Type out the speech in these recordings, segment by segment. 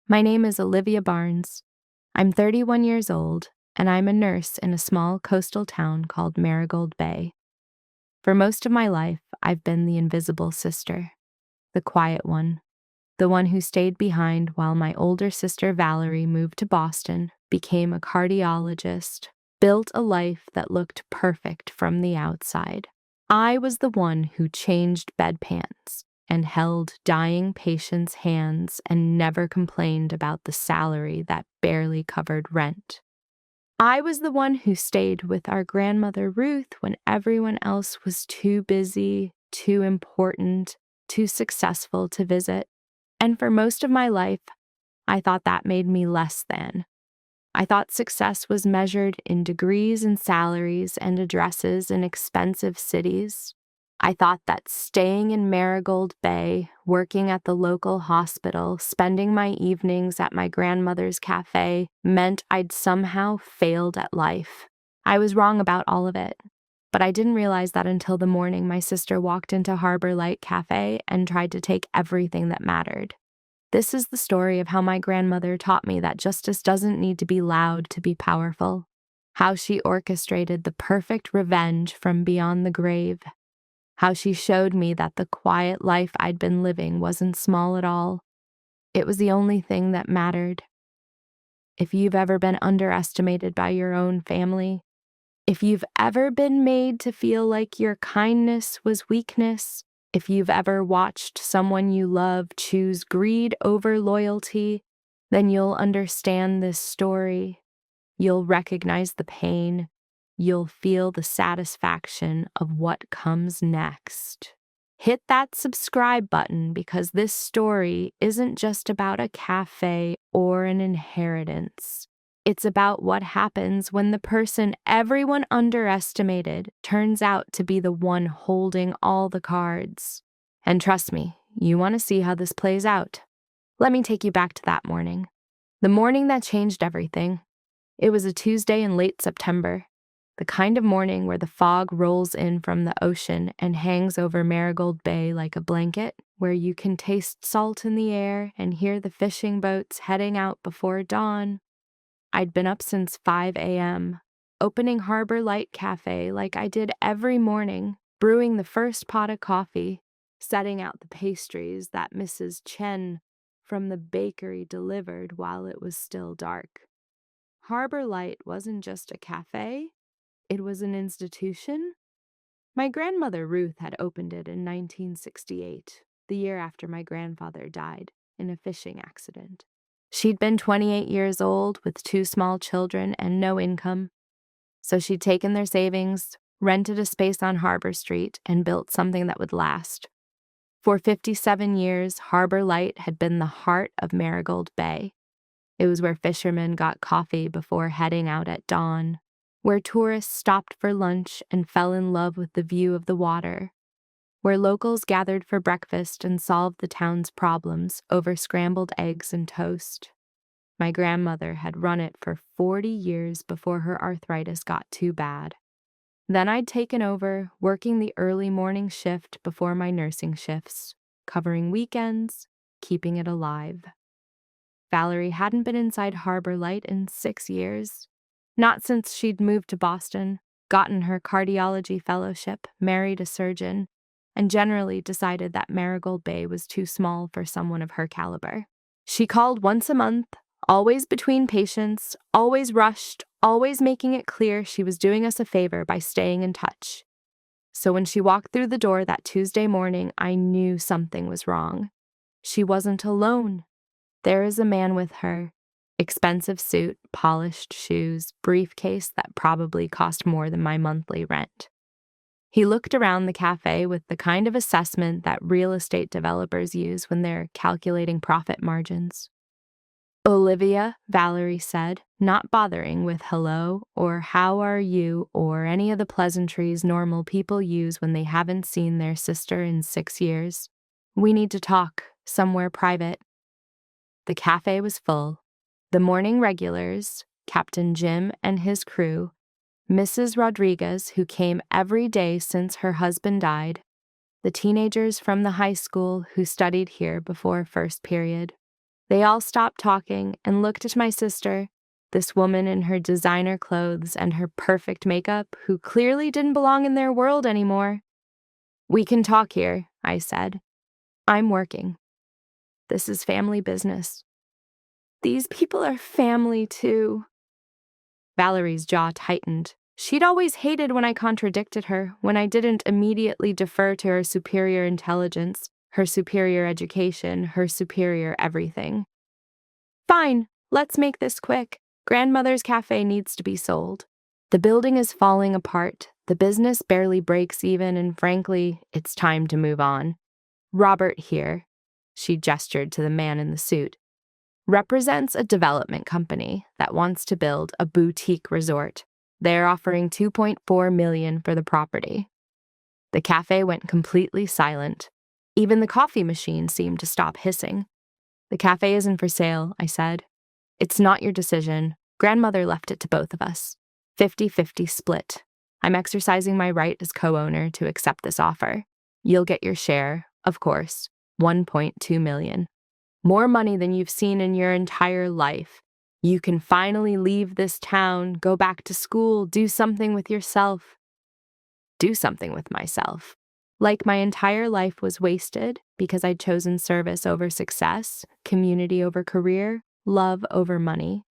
My name is Olivia Barnes. I'm 31 years old, and I'm a nurse in a small coastal town called Marigold Bay. For most of my life, I've been the invisible sister, the quiet one, the one who stayed behind while my older sister Valerie moved to Boston, became a cardiologist, built a life that looked perfect from the outside. I was the one who changed bedpans and held dying patients' hands and never complained about the salary that barely covered rent. I was the one who stayed with our grandmother Ruth when everyone else was too busy, too important, too successful to visit. And for most of my life, I thought that made me less than. I thought success was measured in degrees and salaries and addresses in expensive cities. I thought that staying in Marigold Bay, working at the local hospital, spending my evenings at my grandmother's café meant I'd somehow failed at life. I was wrong about all of it, but I didn't realize that until the morning my sister walked into Harbor Light Cafe and tried to take everything that mattered. This is the story of how my grandmother taught me that justice doesn't need to be loud to be powerful, how she orchestrated the perfect revenge from beyond the grave, how she showed me that the quiet life I'd been living wasn't small at all. It was the only thing that mattered. If you've ever been underestimated by your own family, if you've ever been made to feel like your kindness was weakness, if you've ever watched someone you love choose greed over loyalty, then you'll understand this story. You'll recognize the pain. You'll feel the satisfaction of what comes next. Hit that subscribe button because this story isn't just about a cafe or an inheritance. It's about what happens when the person everyone underestimated turns out to be the one holding all the cards. And trust me, you want to see how this plays out. Let me take you back to that morning. The morning that changed everything. It was a Tuesday in late September, the kind of morning where the fog rolls in from the ocean and hangs over Marigold Bay like a blanket, where you can taste salt in the air and hear the fishing boats heading out before dawn. I'd been up since 5 a.m., opening Harbor Light Cafe like I did every morning, brewing the first pot of coffee, setting out the pastries that Mrs. Chen from the bakery delivered while it was still dark. Harbor Light wasn't just a cafe, it was an institution. My grandmother Ruth had opened it in 1968, the year after my grandfather died in a fishing accident. She'd been 28 years old with 2 small children and no income, so she'd taken their savings, rented a space on Harbor Street, and built something that would last. For 57 years, Harbor Light had been the heart of Marigold Bay. It was where fishermen got coffee before heading out at dawn, where tourists stopped for lunch and fell in love with the view of the water, where locals gathered for breakfast and solved the town's problems over scrambled eggs and toast. My grandmother had run it for 40 years before her arthritis got too bad. Then I'd taken over, working the early morning shift before my nursing shifts, covering weekends, keeping it alive. Valerie hadn't been inside Harbor Light in 6 years. Not since she'd moved to Boston, gotten her cardiology fellowship, married a surgeon, and generally decided that Marigold Bay was too small for someone of her caliber. She called once a month, always between patients, always rushed, always making it clear she was doing us a favor by staying in touch. So when she walked through the door that Tuesday morning, I knew something was wrong. She wasn't alone. There is a man with her. Expensive suit, polished shoes, briefcase that probably cost more than my monthly rent. He looked around the cafe with the kind of assessment that real estate developers use when they're calculating profit margins. "Olivia," Valerie said, not bothering with hello or how are you or any of the pleasantries normal people use when they haven't seen their sister in 6 years. "We need to talk, somewhere private." The cafe was full. The morning regulars, Captain Jim and his crew, Mrs. Rodriguez, who came every day since her husband died, the teenagers from the high school who studied here before first period. They all stopped talking and looked at my sister, this woman in her designer clothes and her perfect makeup, who clearly didn't belong in their world anymore. "We can talk here," I said. "I'm working. This is family business." "These people are family, too." Valerie's jaw tightened. She'd always hated when I contradicted her, when I didn't immediately defer to her superior intelligence, her superior education, her superior everything. "Fine, let's make this quick. Grandmother's cafe needs to be sold. The building is falling apart, the business barely breaks even, and frankly, it's time to move on. Robert here," she gestured to the man in the suit, "represents a development company that wants to build a boutique resort. They're offering $2.4 million for the property." The cafe went completely silent. Even the coffee machine seemed to stop hissing. "The cafe isn't for sale," I said. "It's not your decision. Grandmother left it to both of us. 50-50 split. I'm exercising my right as co-owner to accept this offer. You'll get your share, of course, $1.2 million. More money than you've seen in your entire life. You can finally leave this town, go back to school, do something with yourself." Do something with myself. Like my entire life was wasted because I'd chosen service over success, community over career, love over money.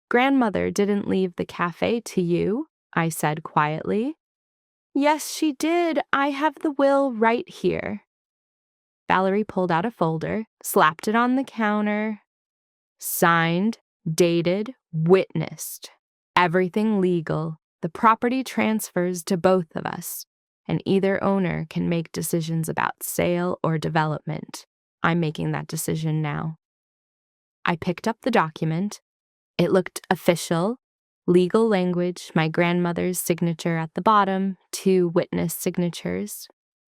"Grandmother didn't leave the cafe to you," I said quietly. "Yes, she did. I have the will right here." Valerie pulled out a folder, slapped it on the counter. "Signed, dated, witnessed. Everything legal. The property transfers to both of us, and either owner can make decisions about sale or development. I'm making that decision now." I picked up the document. It looked official, legal language, my grandmother's signature at the bottom, 2 witness signatures.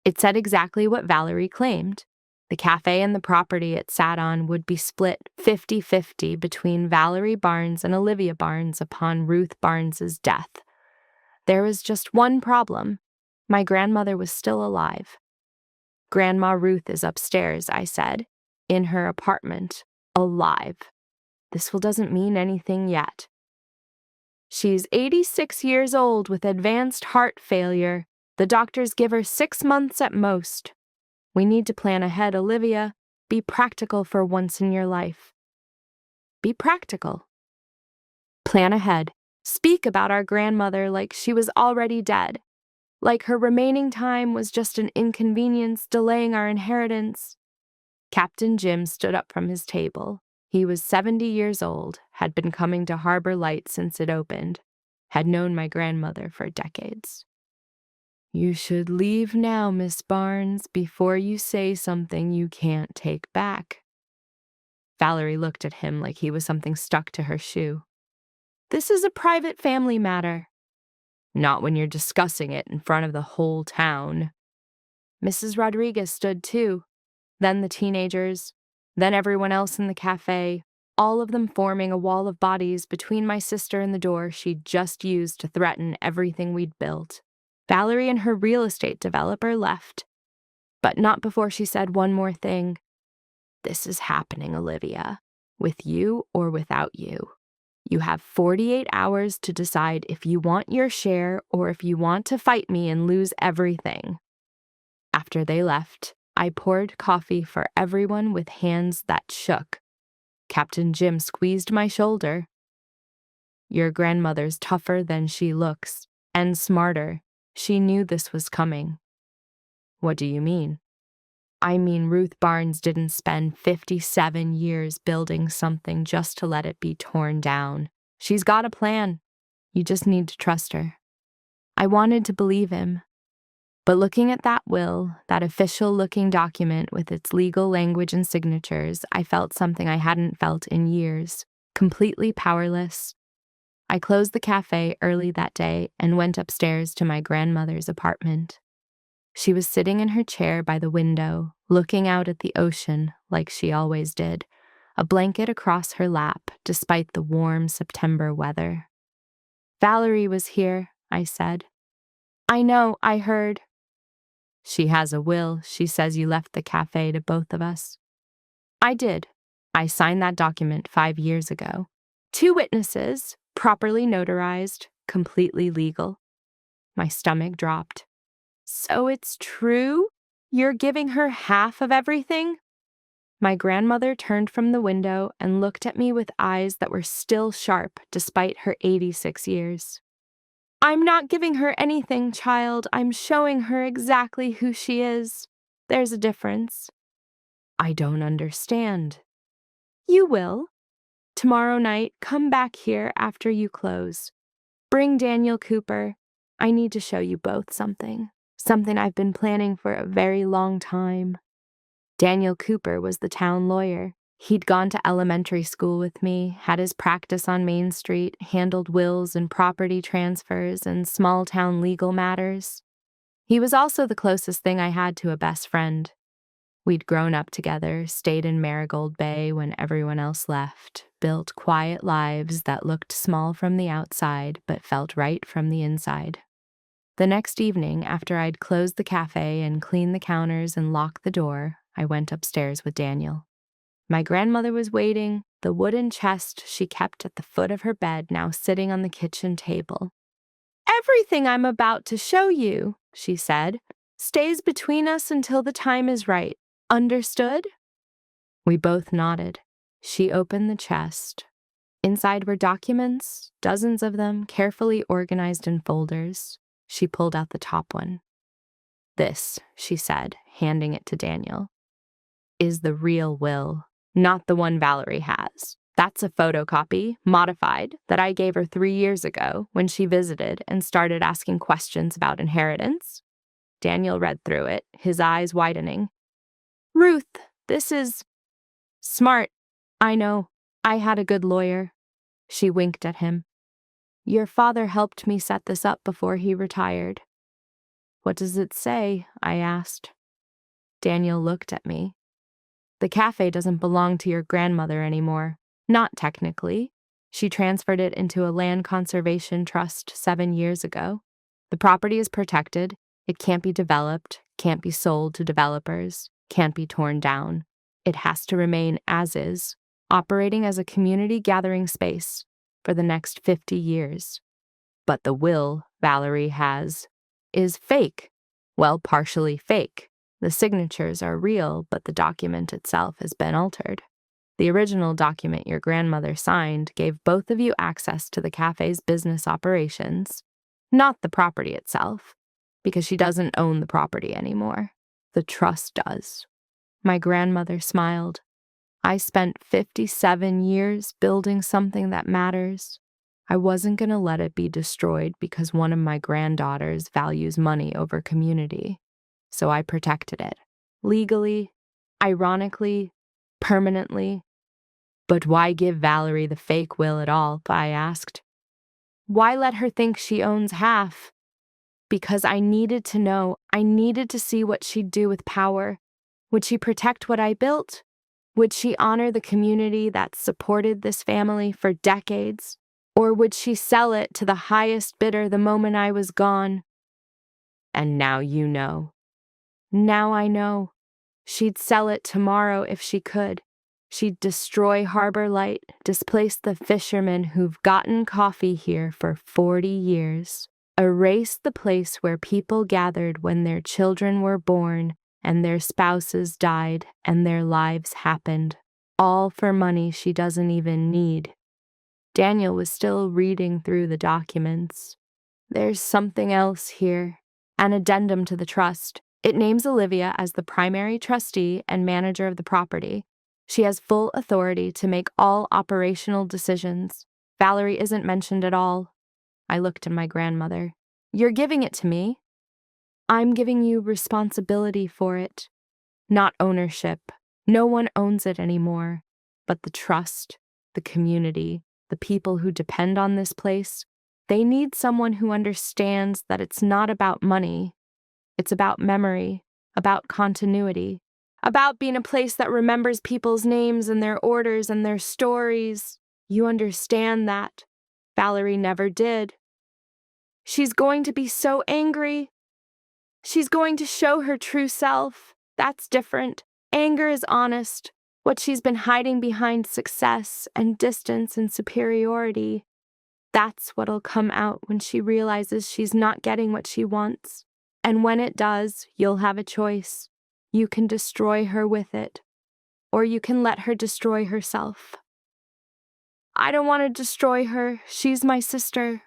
It said exactly what Valerie claimed. The cafe and the property it sat on would be split 50-50 between Valerie Barnes and Olivia Barnes upon Ruth Barnes's death. There was just one problem. My grandmother was still alive. "Grandma Ruth is upstairs," I said, "in her apartment, alive. This doesn't mean anything yet. She's 86 years old with advanced heart failure. The doctors give her 6 months at most. We need to plan ahead, Olivia. Be practical for once in your life. Be practical. Plan ahead. Speak about our grandmother like she was already dead. Like her remaining time was just an inconvenience delaying our inheritance." Captain Jim stood up from his table. He was 70 years old, had been coming to Harbor Light since it opened, had known my grandmother for decades. "You should leave now, Miss Barnes, before you say something you can't take back." Valerie looked at him like he was something stuck to her shoe. "This is a private family matter." "Not when you're discussing it in front of the whole town." Mrs. Rodriguez stood too, then the teenagers, then everyone else in the cafe, all of them forming a wall of bodies between my sister and the door she'd just used to threaten everything we'd built. Valerie and her real estate developer left, but not before she said one more thing. "This is happening, Olivia, with you or without you. You have 48 hours to decide if you want your share or if you want to fight me and lose everything." After they left, I poured coffee for everyone with hands that shook. Captain Jim squeezed my shoulder. "Your grandmother's tougher than she looks, and smarter. She knew this was coming." "What do you mean?" "I mean Ruth Barnes didn't spend 57 years building something just to let it be torn down. She's got a plan. You just need to trust her." I wanted to believe him. But looking at that will, that official-looking document with its legal language and signatures, I felt something I hadn't felt in years, completely powerless. I closed the cafe early that day and went upstairs to my grandmother's apartment. She was sitting in her chair by the window, looking out at the ocean like she always did, a blanket across her lap despite the warm September weather. "Valerie was here," I said. "I know, I heard." "She has a will. She says you left the cafe to both of us." "I did. I signed that document 5 years ago. 2 witnesses, properly notarized, completely legal. My stomach dropped. So it's true? You're giving her half of everything? My grandmother turned from the window and looked at me with eyes that were still sharp despite her 86 years. I'm not giving her anything, child. I'm showing her exactly who she is. There's a difference. I don't understand. You will. Tomorrow night, come back here after you close. Bring Daniel Cooper. I need to show you both something. Something I've been planning for a very long time. Daniel Cooper was the town lawyer. He'd gone to elementary school with me, had his practice on Main Street, handled wills and property transfers and small-town legal matters. He was also the closest thing I had to a best friend. We'd grown up together, stayed in Marigold Bay when everyone else left, built quiet lives that looked small from the outside but felt right from the inside. The next evening, after I'd closed the cafe and cleaned the counters and locked the door, I went upstairs with Daniel. My grandmother was waiting, the wooden chest she kept at the foot of her bed now sitting on the kitchen table. Everything I'm about to show you, she said, stays between us until the time is right. Understood? We both nodded. She opened the chest. Inside were documents, dozens of them, carefully organized in folders. She pulled out the top one. This, she said, handing it to Daniel, is the real will, not the one Valerie has. That's a photocopy, modified, that I gave her 3 years ago when she visited and started asking questions about inheritance. Daniel read through it, his eyes widening. Ruth, this is smart. I know. I had a good lawyer. She winked at him. Your father helped me set this up before he retired. What does it say? I asked. Daniel looked at me. The cafe doesn't belong to your grandmother anymore. Not technically. She transferred it into a land conservation trust 7 years ago. The property is protected. It can't be developed, can't be sold to developers, can't be torn down. It has to remain as is, operating as a community gathering space for the next 50 years. But the will Valerie has is fake. Well, partially fake. The signatures are real, but the document itself has been altered. The original document your grandmother signed gave both of you access to the cafe's business operations, not the property itself, because she doesn't own the property anymore. The trust does. My grandmother smiled. I spent 57 years building something that matters. I wasn't going to let it be destroyed because one of my granddaughters values money over community. So I protected it. Legally, ironically, permanently. But why give Valerie the fake will at all? I asked. Why let her think she owns half? Because I needed to know, I needed to see what she'd do with power. Would she protect what I built? Would she honor the community that supported this family for decades? Or would she sell it to the highest bidder the moment I was gone? And now you know. Now I know. She'd sell it tomorrow if she could. She'd destroy Harbor Light, displace the fishermen who've gotten coffee here for 40 years, erase the place where people gathered when their children were born and their spouses died and their lives happened, all for money she doesn't even need. Daniel was still reading through the documents. There's something else here. An addendum to the trust. It names Olivia as the primary trustee and manager of the property. She has full authority to make all operational decisions. Valerie isn't mentioned at all. I looked at my grandmother. You're giving it to me. I'm giving you responsibility for it. Not ownership. No one owns it anymore. But the trust, the community, the people who depend on this place, they need someone who understands that it's not about money. It's about memory, about continuity, about being a place that remembers people's names and their orders and their stories. You understand that. Valerie never did. She's going to be so angry. She's going to show her true self. That's different. Anger is honest. what she's been hiding behind success and distance and superiority. That's what'll come out when she realizes she's not getting what she wants. And when it does, you'll have a choice. You can destroy her with it, or you can let her destroy herself. I don't want to destroy her. She's my sister.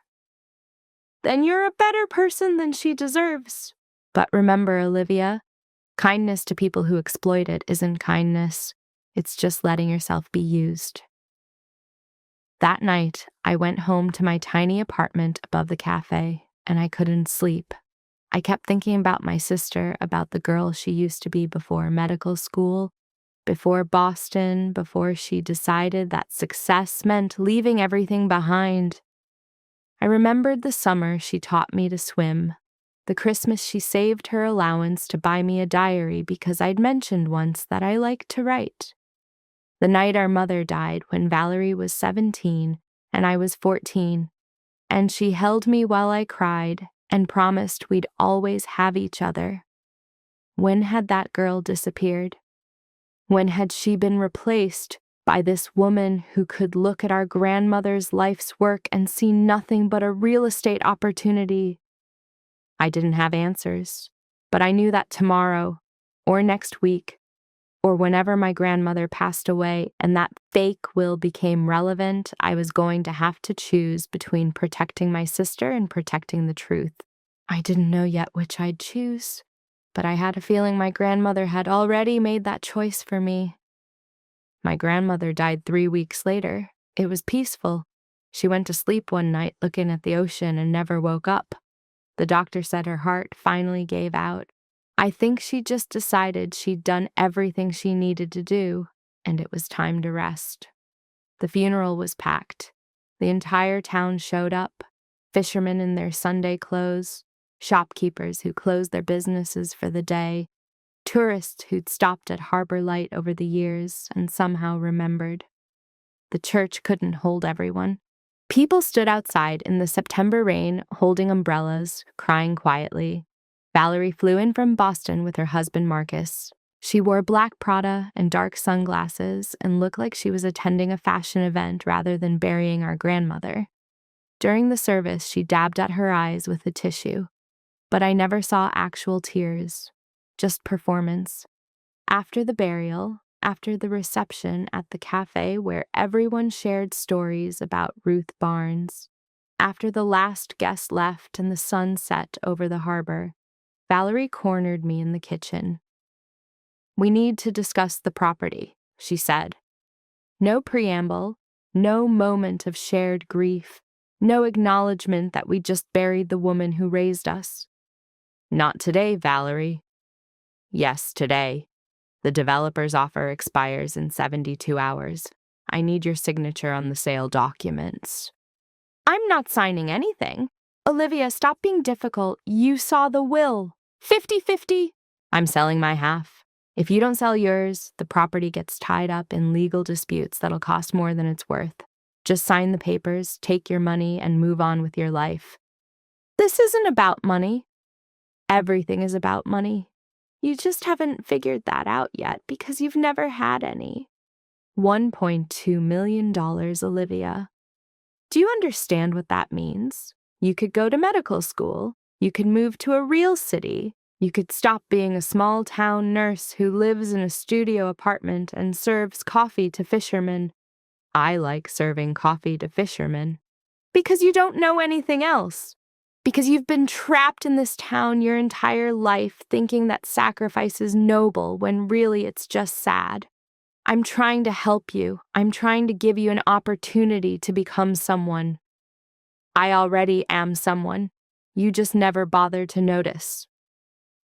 Then you're a better person than she deserves. But remember, Olivia, kindness to people who exploit it isn't kindness. It's just letting yourself be used. That night, I went home to my tiny apartment above the cafe, and I couldn't sleep. I kept thinking about my sister, about the girl she used to be before medical school, before Boston, before she decided that success meant leaving everything behind. I remembered the summer she taught me to swim, the Christmas she saved her allowance to buy me a diary because I'd mentioned once that I liked to write. The night our mother died when Valerie was 17 and I was 14, and she held me while I cried and promised we'd always have each other. When had that girl disappeared? When had she been replaced by this woman who could look at our grandmother's life's work and see nothing but a real estate opportunity? I didn't have answers, but I knew that tomorrow, or next week, or whenever my grandmother passed away and that fake will became relevant, I was going to have to choose between protecting my sister and protecting the truth. I didn't know yet which I'd choose, but I had a feeling my grandmother had already made that choice for me. My grandmother died 3 weeks later. It was peaceful. She went to sleep one night looking at the ocean and never woke up. The doctor said her heart finally gave out. I think she just decided she'd done everything she needed to do, and it was time to rest. The funeral was packed. The entire town showed up, fishermen in their Sunday clothes, shopkeepers who closed their businesses for the day, tourists who'd stopped at Harbor Light over the years and somehow remembered. The church couldn't hold everyone. People stood outside in the September rain, holding umbrellas, crying quietly. Valerie flew in from Boston with her husband Marcus. She wore black Prada and dark sunglasses and looked like she was attending a fashion event rather than burying our grandmother. During the service, she dabbed at her eyes with a tissue, but I never saw actual tears, just performance. After the burial, after the reception at the cafe where everyone shared stories about Ruth Barnes, after the last guest left and the sun set over the harbor, Valerie cornered me in the kitchen. "We need to discuss the property," she said. No preamble, no moment of shared grief, no acknowledgement that we just buried the woman who raised us. "Not today, Valerie." "Yes, today. The developer's offer expires in 72 hours. I need your signature on the sale documents." "I'm not signing anything." "Olivia, stop being difficult. You saw the will. 50-50. "I'm selling my half. If you don't sell yours, the property gets tied up in legal disputes that'll cost more than it's worth. Just sign the papers, take your money, and move on with your life." "This isn't about money." "Everything is about money. You just haven't figured that out yet because you've never had any." $1.2 million, Olivia. Do you understand what that means? You could go to medical school. You could move to a real city. You could stop being a small-town nurse who lives in a studio apartment and serves coffee to fishermen. I like serving coffee to fishermen. Because you don't know anything else. Because you've been trapped in this town your entire life thinking that sacrifice is noble when really it's just sad. I'm trying to help you. I'm trying to give you an opportunity to become someone. I already am someone. You just never bothered to notice.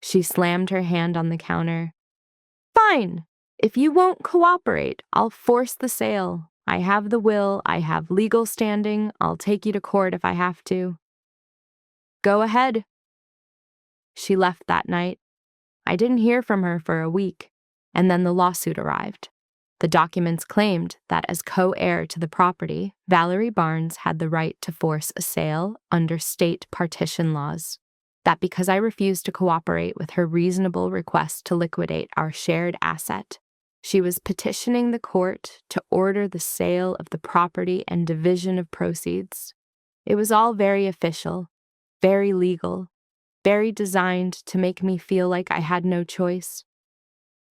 She slammed her hand on the counter. "Fine. If you won't cooperate, I'll force the sale. I have the will. I have legal standing. I'll take you to court if I have to." "Go ahead." She left that night. I didn't hear from her for a week, and then the lawsuit arrived. The documents claimed that as co-heir to the property, Valerie Barnes had the right to force a sale under state partition laws. That because I refused to cooperate with her reasonable request to liquidate our shared asset, She was petitioning the court to order the sale of the property and division of proceeds. It was all very official, very legal, very designed to make me feel like I had no choice.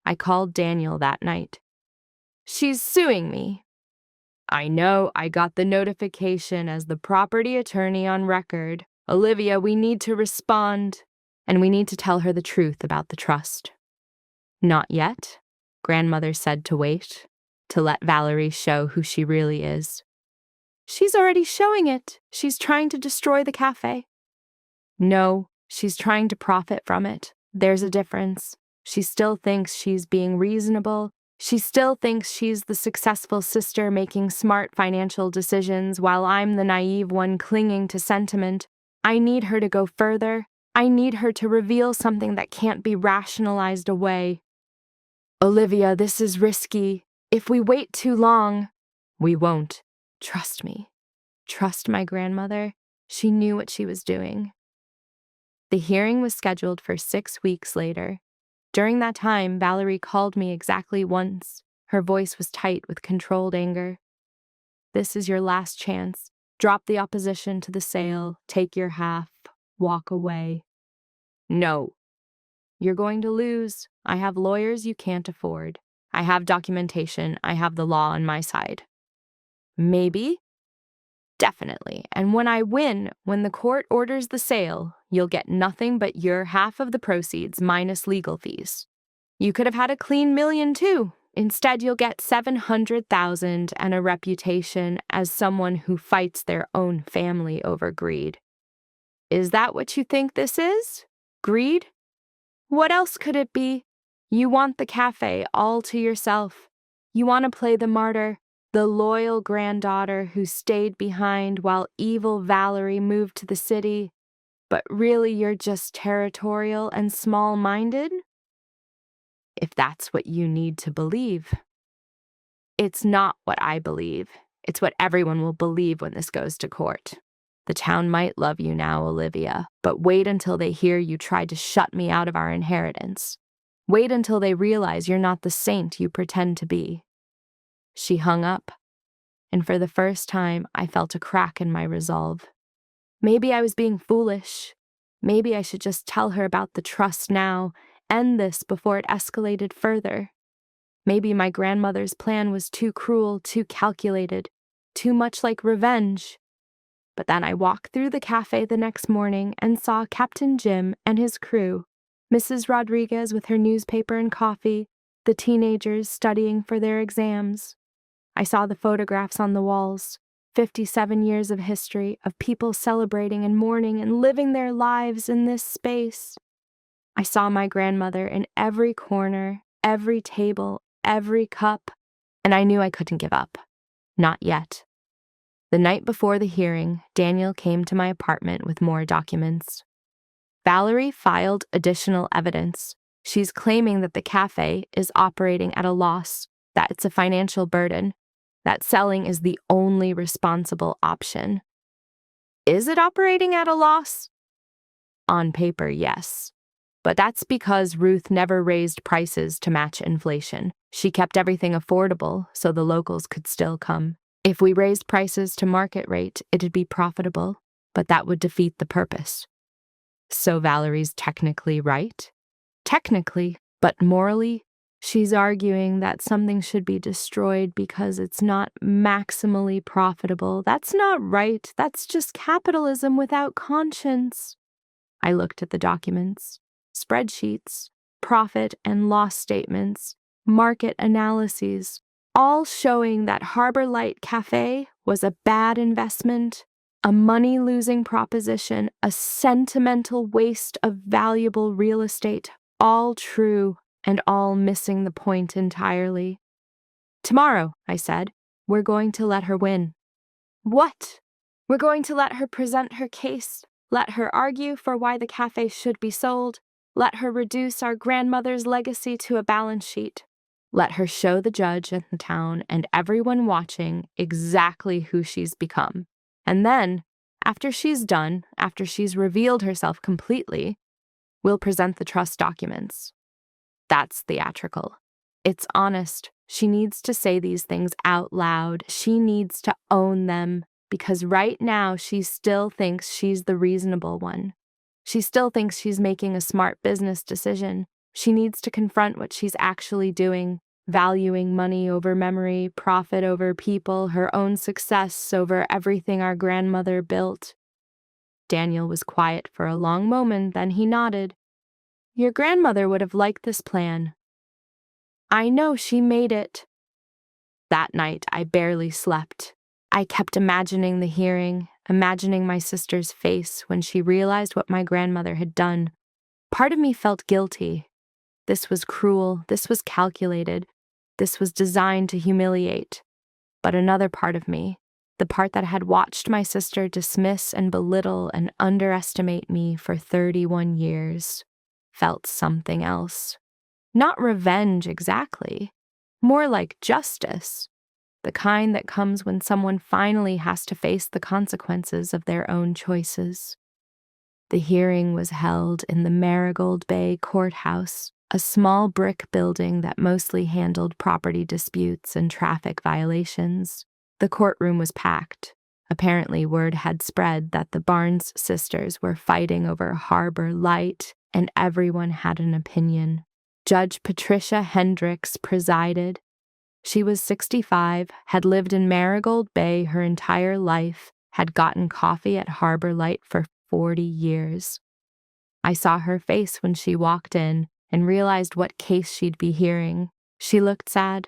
I called Daniel that night. "She's suing me." "I know, I got the notification as the property attorney on record. Olivia, we need to respond, and we need to tell her the truth about the trust." "Not yet," Grandmother said to wait, to let Valerie show who she really is. "She's already showing it. She's trying to destroy the cafe." "No, she's trying to profit from it. There's a difference. She still thinks she's being reasonable. She still thinks she's the successful sister making smart financial decisions while I'm the naive one clinging to sentiment. I need her to go further. I need her to reveal something that can't be rationalized away." "Olivia, this is risky. If we wait too long—" "We won't. Trust me. Trust my grandmother. She knew what she was doing." The hearing was scheduled for 6 weeks later. During that time, Valerie called me exactly once. Her voice was tight with controlled anger. "This is your last chance. Drop the opposition to the sale, take your half, walk away." "No." "You're going to lose. I have lawyers you can't afford. I have documentation. I have the law on my side." "Maybe." "Definitely. And when I win, when the court orders the sale, you'll get nothing but your half of the proceeds minus legal fees. You could have had a clean million too. Instead, you'll get 700,000 and a reputation as someone who fights their own family over greed." "Is that what you think this is? Greed? What else could it be? You want the cafe all to yourself. You want to play the martyr, the loyal granddaughter who stayed behind while evil Valerie moved to the city. But really you're just territorial and small-minded? If that's what you need to believe." "It's not what I believe. It's what everyone will believe when this goes to court. The town might love you now, Olivia, but wait until they hear you tried to shut me out of our inheritance. Wait until they realize you're not the saint you pretend to be." She hung up, and for the first time, I felt a crack in my resolve. Maybe I was being foolish. Maybe I should just tell her about the trust now, end this before it escalated further. Maybe my grandmother's plan was too cruel, too calculated, too much like revenge. But then I walked through the cafe the next morning and saw Captain Jim and his crew, Mrs. Rodriguez with her newspaper and coffee, the teenagers studying for their exams. I saw the photographs on the walls, 57 years of history of people celebrating and mourning and living their lives in this space. I saw my grandmother in every corner, every table, every cup, and I knew I couldn't give up. Not yet. The night before the hearing, Daniel came to my apartment with more documents. Valerie filed additional evidence. She's claiming that the cafe is operating at a loss, that it's a financial burden, that selling is the only responsible option. Is it operating at a loss? On paper, yes. But that's because Ruth never raised prices to match inflation. She kept everything affordable so the locals could still come. If we raised prices to market rate, it'd be profitable, but that would defeat the purpose. So Valerie's technically right? Technically, but morally, she's arguing that something should be destroyed because it's not maximally profitable. That's not right. That's just capitalism without conscience. I looked at the documents, spreadsheets, profit and loss statements, market analyses, all showing that Harbor Light Cafe was a bad investment, a money-losing proposition, a sentimental waste of valuable real estate, all true and all missing the point entirely. "Tomorrow," I said, "we're going to let her win." "What?" "We're going to let her present her case, let her argue for why the cafe should be sold, let her reduce our grandmother's legacy to a balance sheet. Let her show the judge and the town and everyone watching exactly who she's become. And then, after she's done, after she's revealed herself completely, we'll present the trust documents." That's theatrical. It's honest. She needs to say these things out loud. She needs to own them, because right now she still thinks she's the reasonable one. She still thinks she's making a smart business decision. She needs to confront what she's actually doing, valuing money over memory, profit over people, her own success over everything our grandmother built. Daniel was quiet for a long moment, then he nodded. Your grandmother would have liked this plan. I know, she made it. That night, I barely slept. I kept imagining the hearing, imagining my sister's face when she realized what my grandmother had done. Part of me felt guilty. This was cruel, this was calculated, this was designed to humiliate. But another part of me, the part that had watched my sister dismiss and belittle and underestimate me for 31 years, felt something else. Not revenge exactly, more like justice, the kind that comes when someone finally has to face the consequences of their own choices. The hearing was held in the Marigold Bay courthouse, a small brick building that mostly handled property disputes and traffic violations. The courtroom was packed. Apparently, word had spread that the Barnes sisters were fighting over Harbor Light, and everyone had an opinion. Judge Patricia Hendricks presided. She was 65, had lived in Marigold Bay her entire life, had gotten coffee at Harbor Light for 40 years. I saw her face when she walked in and realized what case she'd be hearing. She looked sad.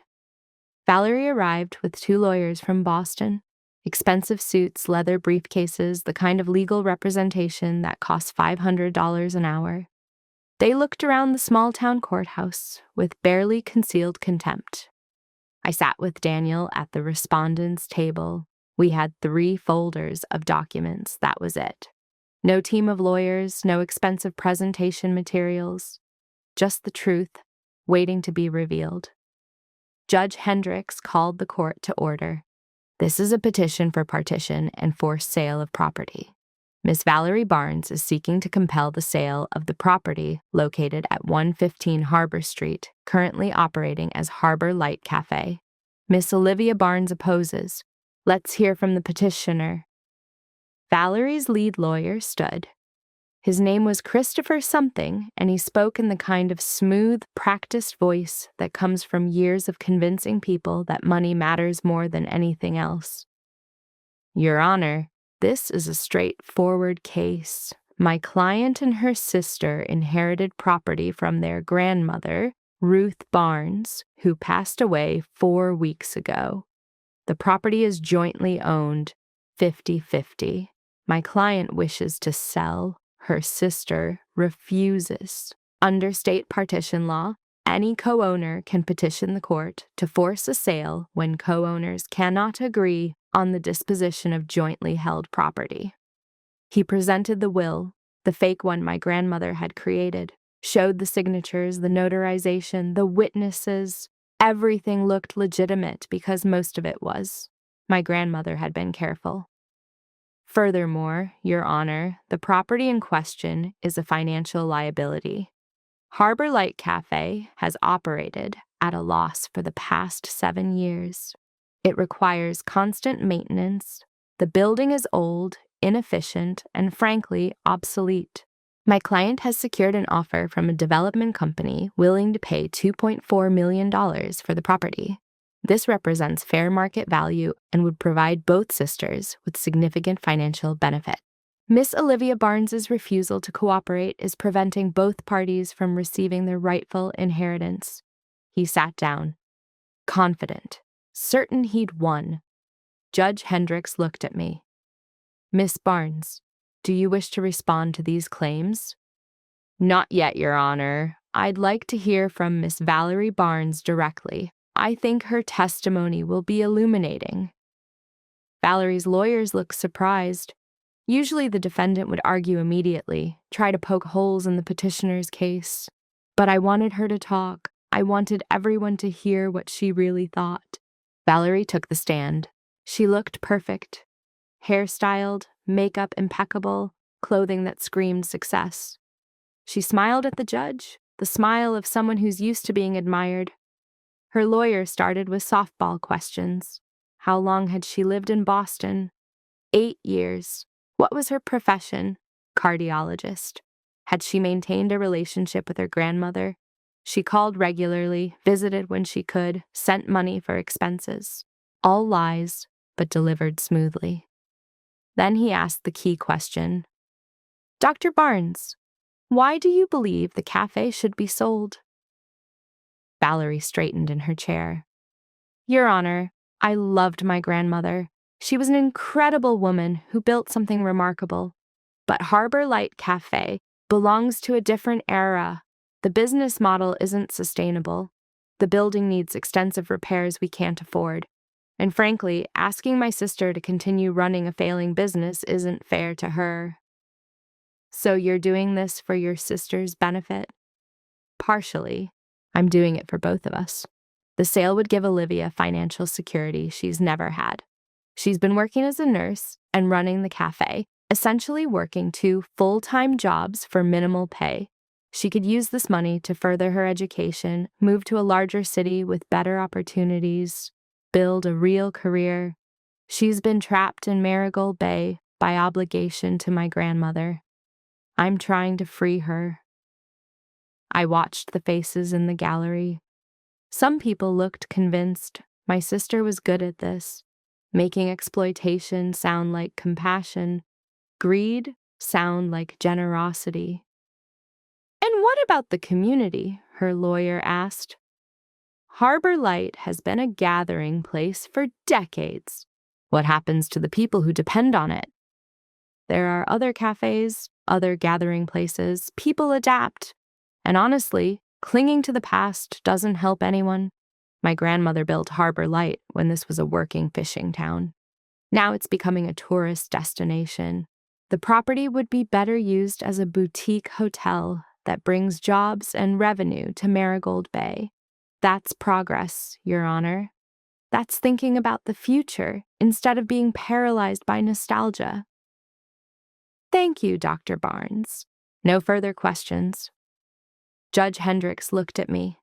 Valerie arrived with 2 lawyers from Boston. Expensive suits, leather briefcases, the kind of legal representation that costs $500 an hour. They looked around the small-town courthouse with barely concealed contempt. I sat with Daniel at the respondents' table. We had 3 folders of documents, that was it. No team of lawyers, no expensive presentation materials. Just the truth, waiting to be revealed. Judge Hendricks called the court to order. This is a petition for partition and forced sale of property. Miss Valerie Barnes is seeking to compel the sale of the property located at 115 Harbor Street, currently operating as Harbor Light Café. Miss Olivia Barnes opposes. Let's hear from the petitioner. Valerie's lead lawyer stood. His name was Christopher something, and he spoke in the kind of smooth, practiced voice that comes from years of convincing people that money matters more than anything else. Your Honor, this is a straightforward case. My client and her sister inherited property from their grandmother, Ruth Barnes, who passed away 4 weeks ago. The property is jointly owned, 50-50. My client wishes to sell. Her sister refuses. Under state partition law, any co-owner can petition the court to force a sale when co-owners cannot agree on the disposition of jointly held property. He presented the will, the fake one my grandmother had created, showed the signatures, the notarization, the witnesses. Everything looked legitimate because most of it was. My grandmother had been careful. Furthermore, Your Honor, the property in question is a financial liability. Harbor Light Cafe has operated at a loss for the past 7 years. It requires constant maintenance. The building is old, inefficient, and frankly, obsolete. My client has secured an offer from a development company willing to pay $2.4 million for the property. This represents fair market value and would provide both sisters with significant financial benefit. Miss Olivia Barnes's refusal to cooperate is preventing both parties from receiving their rightful inheritance. He sat down, confident, certain he'd won. Judge Hendricks looked at me. Miss Barnes, do you wish to respond to these claims? Not yet, Your Honor. I'd like to hear from Miss Valerie Barnes directly. I think her testimony will be illuminating. Valerie's lawyers looked surprised. Usually the defendant would argue immediately, try to poke holes in the petitioner's case. But I wanted her to talk. I wanted everyone to hear what she really thought. Valerie took the stand. She looked perfect. Hairstyled, makeup impeccable, clothing that screamed success. She smiled at the judge, the smile of someone who's used to being admired. Her lawyer started with softball questions. How long had she lived in Boston? 8 years. What was her profession? Cardiologist. Had she maintained a relationship with her grandmother? She called regularly, visited when she could, sent money for expenses. All lies, but delivered smoothly. Then he asked the key question. Dr. Barnes, why do you believe the café should be sold? Valerie straightened in her chair. Your Honor, I loved my grandmother. She was an incredible woman who built something remarkable. But Harbor Light Cafe belongs to a different era. The business model isn't sustainable. The building needs extensive repairs we can't afford. And frankly, asking my sister to continue running a failing business isn't fair to her. So you're doing this for your sister's benefit? Partially. I'm doing it for both of us. The sale would give Olivia financial security she's never had. She's been working as a nurse and running the cafe, essentially working 2 full-time jobs for minimal pay. She could use this money to further her education, move to a larger city with better opportunities, build a real career. She's been trapped in Marigold Bay by obligation to my grandmother. I'm trying to free her. I watched the faces in the gallery. Some people looked convinced my sister was good at this, making exploitation sound like compassion, greed sound like generosity. And what about the community? Her lawyer asked. Harbor Light has been a gathering place for decades. What happens to the people who depend on it? There are other cafes, other gathering places. People adapt. And honestly, clinging to the past doesn't help anyone. My grandmother built Harbor Light when this was a working fishing town. Now it's becoming a tourist destination. The property would be better used as a boutique hotel that brings jobs and revenue to Marigold Bay. That's progress, Your Honor. That's thinking about the future instead of being paralyzed by nostalgia. Thank you, Dr. Barnes. No further questions. Judge Hendricks looked at me.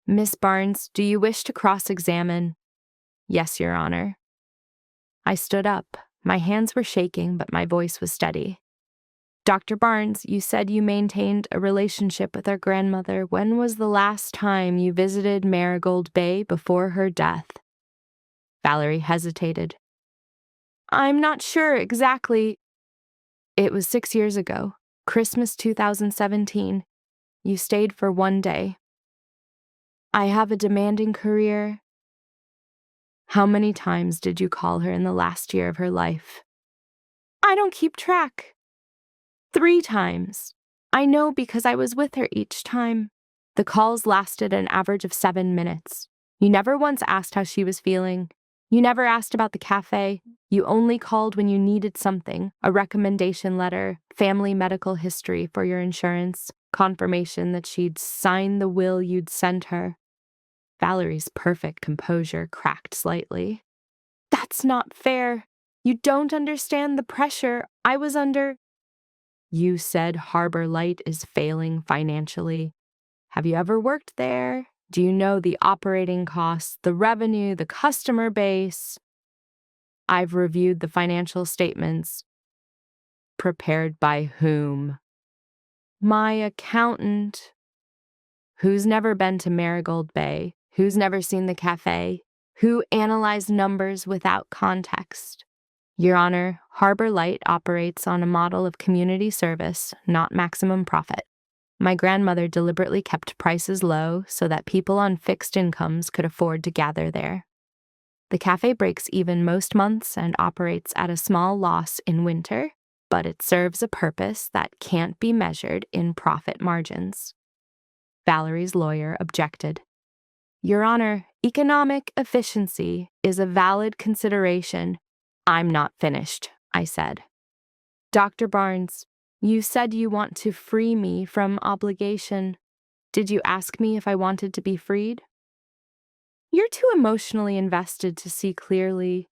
Miss Barnes, do you wish to cross-examine? Yes, Your Honor. I stood up. My hands were shaking, but my voice was steady. Dr. Barnes, you said you maintained a relationship with our grandmother. When was the last time you visited Marigold Bay before her death? Valerie hesitated. I'm not sure exactly. It was 6 years ago, Christmas 2017. You stayed for 1 day. I have a demanding career. How many times did you call her in the last year of her life? I don't keep track. 3 times. I know because I was with her each time. The calls lasted an average of 7 minutes. You never once asked how she was feeling. You never asked about the cafe. You only called when you needed something, a recommendation letter, family medical history for your insurance, confirmation that she'd signed the will you'd sent her. Valerie's perfect composure cracked slightly. That's not fair. You don't understand the pressure I was under. You said Harbor Light is failing financially. Have you ever worked there? Do you know the operating costs, the revenue, the customer base? I've reviewed the financial statements. Prepared by whom? My accountant. Who's never been to Marigold Bay? Who's never seen the cafe? Who analyzed numbers without context? Your Honor, Harbor Light operates on a model of community service, not maximum profit. My grandmother deliberately kept prices low so that people on fixed incomes could afford to gather there. The cafe breaks even most months and operates at a small loss in winter, but it serves a purpose that can't be measured in profit margins. Valerie's lawyer objected. Your Honor, economic efficiency is a valid consideration. I'm not finished, I said. Dr. Barnes, you said you want to free me from obligation. Did you ask me if I wanted to be freed? You're too emotionally invested to see clearly.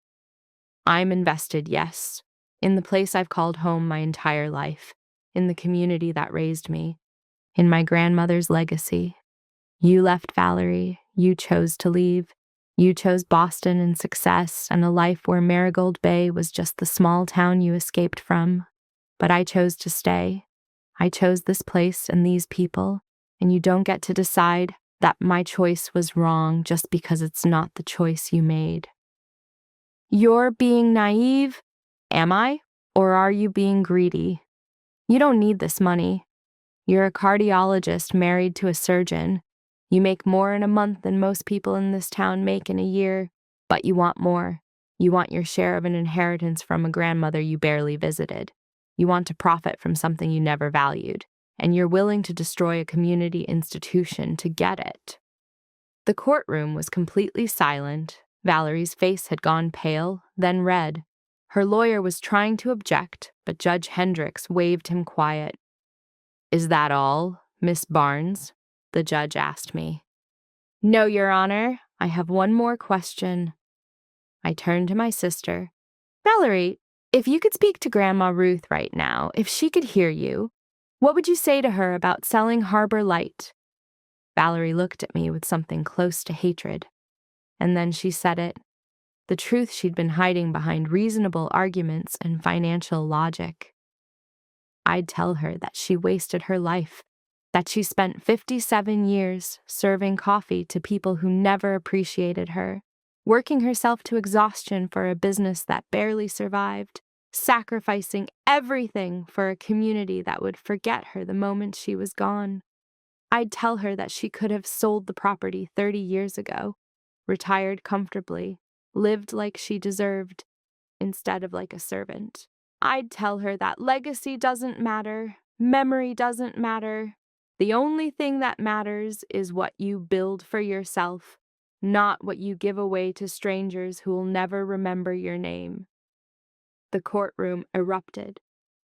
I'm invested, yes, in the place I've called home my entire life, in the community that raised me, in my grandmother's legacy. You left, Valerie. You chose to leave. You chose Boston and success and a life where Marigold Bay was just the small town you escaped from. But I chose to stay. I chose this place and these people, and you don't get to decide that my choice was wrong just because it's not the choice you made. You're being naive, am I? Or are you being greedy? You don't need this money. You're a cardiologist married to a surgeon. You make more in a month than most people in this town make in a year, but you want more. You want your share of an inheritance from a grandmother you barely visited. You want to profit from something you never valued, and you're willing to destroy a community institution to get it. The courtroom was completely silent. Valerie's face had gone pale, then red. Her lawyer was trying to object, but Judge Hendricks waved him quiet. "Is that all, Miss Barnes?" the judge asked me. "No, Your Honor. I have one more question." I turned to my sister. "Valerie, if you could speak to Grandma Ruth right now, if she could hear you, what would you say to her about selling Harbor Light?" Valerie looked at me with something close to hatred. And then she said it. The truth she'd been hiding behind reasonable arguments and financial logic. I'd tell her that she wasted her life, that she spent 57 years serving coffee to people who never appreciated her, working herself to exhaustion for a business that barely survived, sacrificing everything for a community that would forget her the moment she was gone. I'd tell her that she could have sold the property 30 years ago, retired comfortably, lived like she deserved, instead of like a servant. I'd tell her that legacy doesn't matter, memory doesn't matter. The only thing that matters is what you build for yourself, not what you give away to strangers who will never remember your name. The courtroom erupted.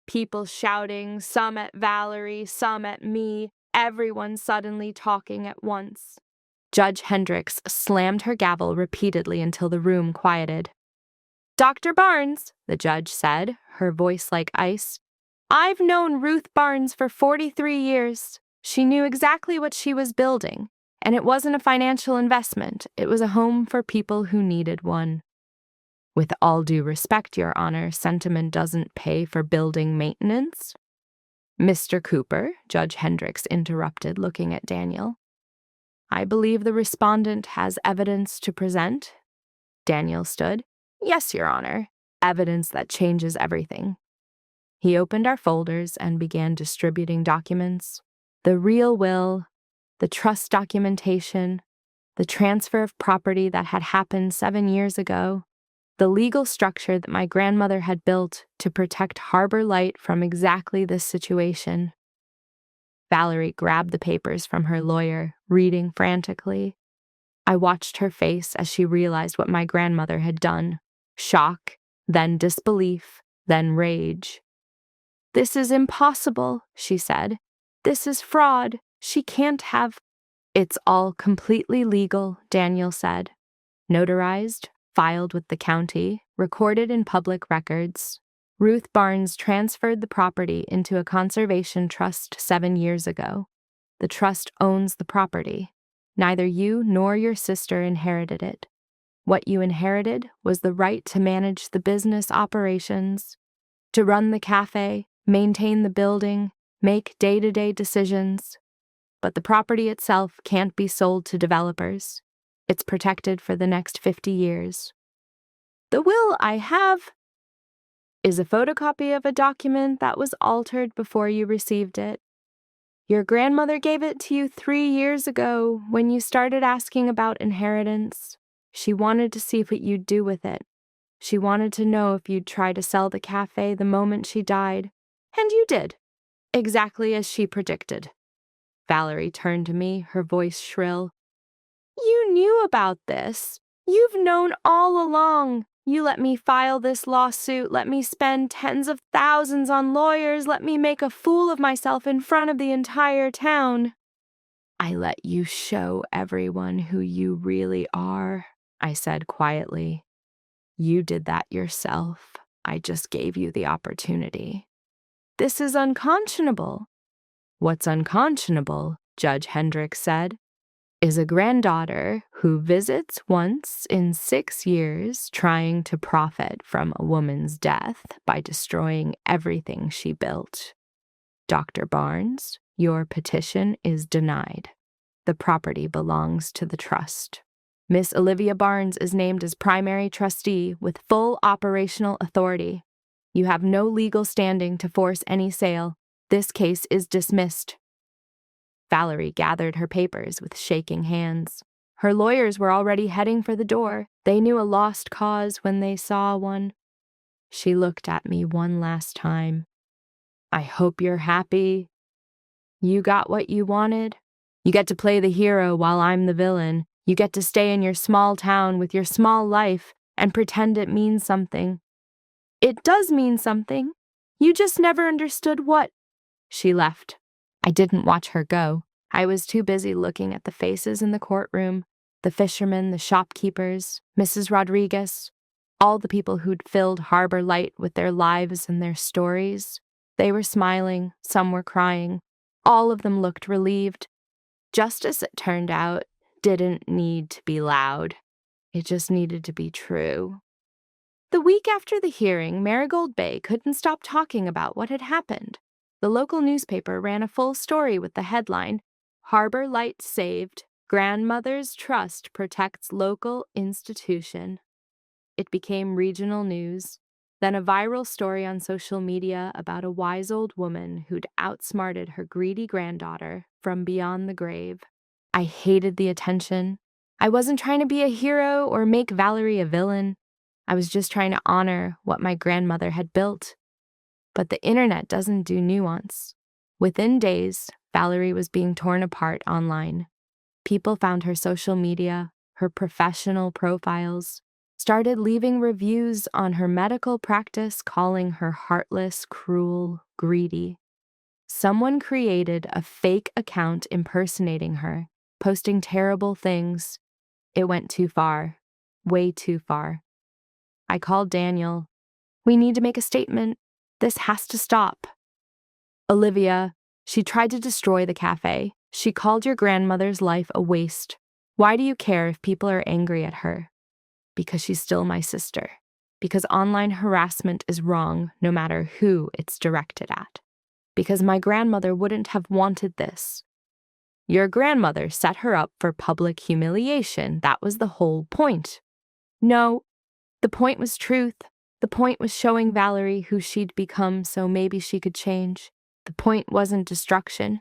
People shouting, some at Valerie, some at me, everyone suddenly talking at once. Judge Hendricks slammed her gavel repeatedly until the room quieted. "Dr. Barnes," the judge said, her voice like ice, "I've known Ruth Barnes for 43 years. She knew exactly what she was building, and it wasn't a financial investment. It was a home for people who needed one." "With all due respect, Your Honor, sentiment doesn't pay for building maintenance." "Mr. Cooper," Judge Hendricks interrupted, looking at Daniel. "I believe the respondent has evidence to present." Daniel stood. "Yes, Your Honor. Evidence that changes everything." He opened our folders and began distributing documents. The real will, the trust documentation, the transfer of property that had happened 7 years ago, the legal structure that my grandmother had built to protect Harbor Light from exactly this situation. Valerie grabbed the papers from her lawyer, reading frantically. I watched her face as she realized what my grandmother had done. Shock, then disbelief, then rage. "This is impossible," she said. "This is fraud. She can't have—" "It's all completely legal," Daniel said. "Notarized, filed with the county, recorded in public records. Ruth Barnes transferred the property into a conservation trust 7 years ago. The trust owns the property. Neither you nor your sister inherited it. What you inherited was the right to manage the business operations, to run the café, maintain the building, make day-to-day decisions. But the property itself can't be sold to developers. It's protected for the next 50 years. The will I have is a photocopy of a document that was altered before you received it. Your grandmother gave it to you 3 years ago when you started asking about inheritance. She wanted to see what you'd do with it. She wanted to know if you'd try to sell the cafe the moment she died. And you did. Exactly as she predicted." Valerie turned to me, her voice shrill. "You knew about this. You've known all along. You let me file this lawsuit, let me spend tens of thousands on lawyers, let me make a fool of myself in front of the entire town." "I let you show everyone who you really are," I said quietly. "You did that yourself. I just gave you the opportunity." "This is unconscionable." "What's unconscionable?" Judge Hendricks said. is a granddaughter who visits once in 6 years trying to profit from a woman's death by destroying everything she built. Dr. Barnes, your petition is denied. The property belongs to the trust. Miss Olivia Barnes is named as primary trustee with full operational authority. You have no legal standing to force any sale. This case is dismissed. Valerie gathered her papers with shaking hands. Her lawyers were already heading for the door. They knew a lost cause when they saw one. She looked at me one last time. I hope you're happy. You got what you wanted. You get to play the hero while I'm the villain. You get to stay in your small town with your small life and pretend it means something. It does mean something. You just never understood what. She left. I didn't watch her go. I was too busy looking at the faces in the courtroom, the fishermen, the shopkeepers, Mrs. Rodriguez, all the people who'd filled Harbor Light with their lives and their stories. They were smiling, some were crying. All of them looked relieved. Justice, it turned out, didn't need to be loud. It just needed to be true. The week after the hearing, Marigold Bay couldn't stop talking about what had happened. The local newspaper ran a full story with the headline, Harbor Light Saved, Grandmother's Trust Protects Local Institution. It became regional news, then a viral story on social media about a wise old woman who'd outsmarted her greedy granddaughter from beyond the grave. I hated the attention. I wasn't trying to be a hero or make Valerie a villain. I was just trying to honor what my grandmother had built. But the internet doesn't do nuance. Within days, Valerie was being torn apart online. People found her social media, her professional profiles, started leaving reviews on her medical practice, calling her heartless, cruel, greedy. Someone created a fake account impersonating her, posting terrible things. It went too far, way too far. I called Daniel. We need to make a statement. This has to stop. Olivia, she tried to destroy the cafe. She called your grandmother's life a waste. Why do you care if people are angry at her? Because she's still my sister. Because online harassment is wrong no matter who it's directed at. Because my grandmother wouldn't have wanted this. Your grandmother set her up for public humiliation. That was the whole point. No, the point was truth. The point was showing Valerie who she'd become so maybe she could change. The point wasn't destruction.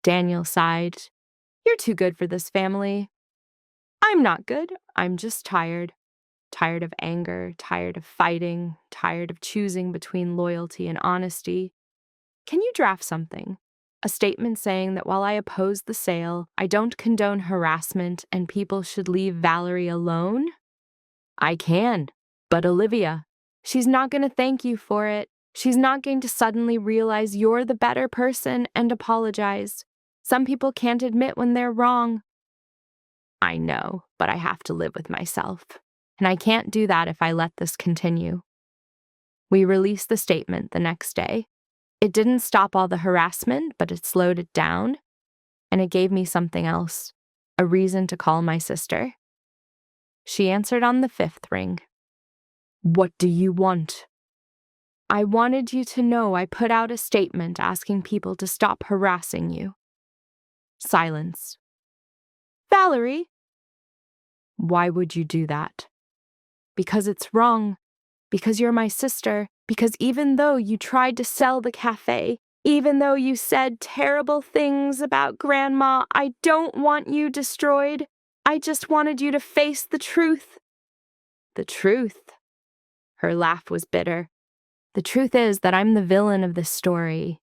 Daniel sighed. You're too good for this family. I'm not good. I'm just tired. Tired of anger, tired of fighting, tired of choosing between loyalty and honesty. Can you draft something? A statement saying that while I oppose the sale, I don't condone harassment and people should leave Valerie alone? I can. But Olivia, she's not going to thank you for it. She's not going to suddenly realize you're the better person and apologize. Some people can't admit when they're wrong. I know, but I have to live with myself. And I can't do that if I let this continue. We released the statement the next day. It didn't stop all the harassment, but it slowed it down. And it gave me something else, a reason to call my sister. She answered on the 5th ring. What do you want? I wanted you to know I put out a statement asking people to stop harassing you. Silence. Valerie! Why would you do that? Because it's wrong. Because you're my sister. Because even though you tried to sell the cafe, even though you said terrible things about Grandma, I don't want you destroyed. I just wanted you to face the truth. The truth? Her laugh was bitter. The truth is that I'm the villain of this story.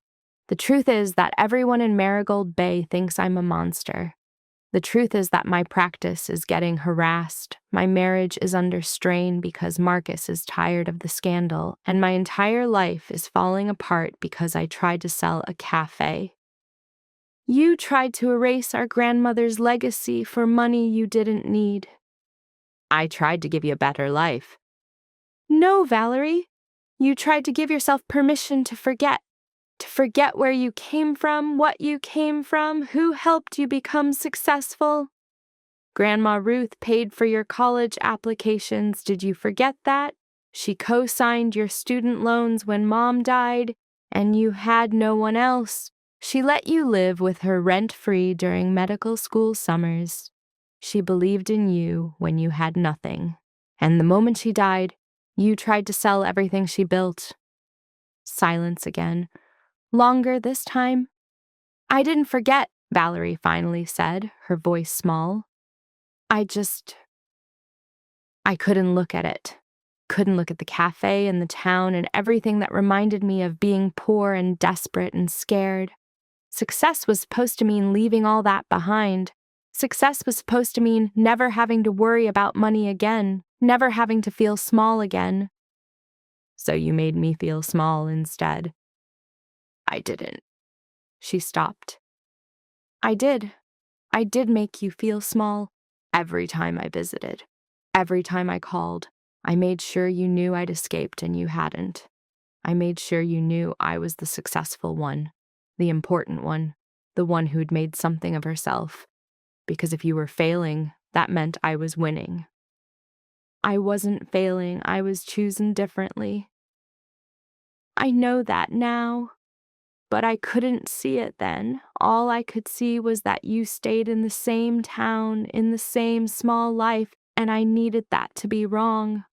The truth is that everyone in Marigold Bay thinks I'm a monster. The truth is that my practice is getting harassed, my marriage is under strain because Marcus is tired of the scandal, and my entire life is falling apart because I tried to sell a cafe. You tried to erase our grandmother's legacy for money you didn't need. I tried to give you a better life. No, Valerie. You tried to give yourself permission to forget where you came from, what you came from, who helped you become successful. Grandma Ruth paid for your college applications. Did you forget that? She co-signed your student loans when Mom died, and you had no one else. She let you live with her rent-free during medical school summers. She believed in you when you had nothing. And the moment she died, you tried to sell everything she built. Silence again. Longer this time. I didn't forget, Valerie finally said, her voice small. I couldn't look at it. Couldn't look at the cafe and the town and everything that reminded me of being poor and desperate and scared. Success was supposed to mean leaving all that behind. Success was supposed to mean never having to worry about money again, never having to feel small again. So you made me feel small instead. I didn't. She stopped. I did. I did make you feel small every time I visited. Every time I called, I made sure you knew I'd escaped and you hadn't. I made sure you knew I was the successful one, the important one, the one who'd made something of herself. Because if you were failing, that meant I was winning. I wasn't failing, I was choosing differently. I know that now, but I couldn't see it then. All I could see was that you stayed in the same town, in the same small life, and I needed that to be wrong.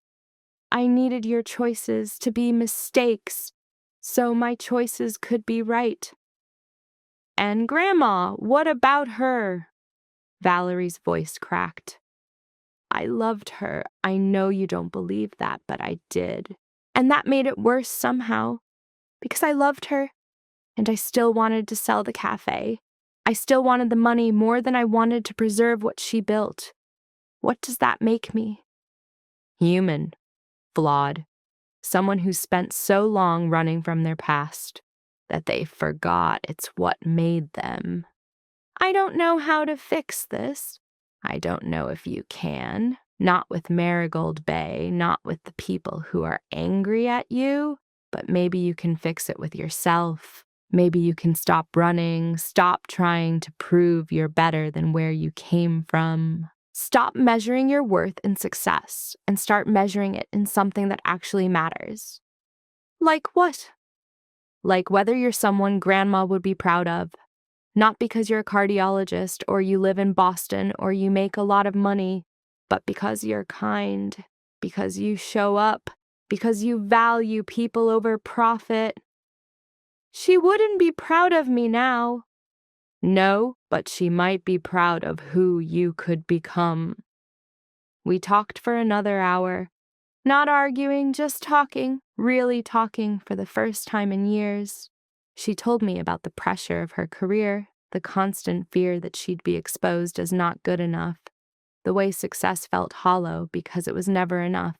I needed your choices to be mistakes, so my choices could be right. And Grandma, what about her? Valerie's voice cracked. I loved her. I know you don't believe that, but I did. And that made it worse somehow, because I loved her, and I still wanted to sell the cafe. I still wanted the money more than I wanted to preserve what she built. What does that make me? Human. Flawed. Someone who spent so long running from their past that they forgot it's what made them. I don't know how to fix this. I don't know if you can. Not with Marigold Bay, not with the people who are angry at you, but maybe you can fix it with yourself. Maybe you can stop running, stop trying to prove you're better than where you came from. Stop measuring your worth in success and start measuring it in something that actually matters. Like what? Like whether you're someone Grandma would be proud of. Not because you're a cardiologist or you live in Boston or you make a lot of money, but because you're kind, because you show up, because you value people over profit. She wouldn't be proud of me now. No, but she might be proud of who you could become. We talked for another hour. Not arguing, just talking, really talking for the first time in years. She told me about the pressure of her career, the constant fear that she'd be exposed as not good enough, the way success felt hollow because it was never enough.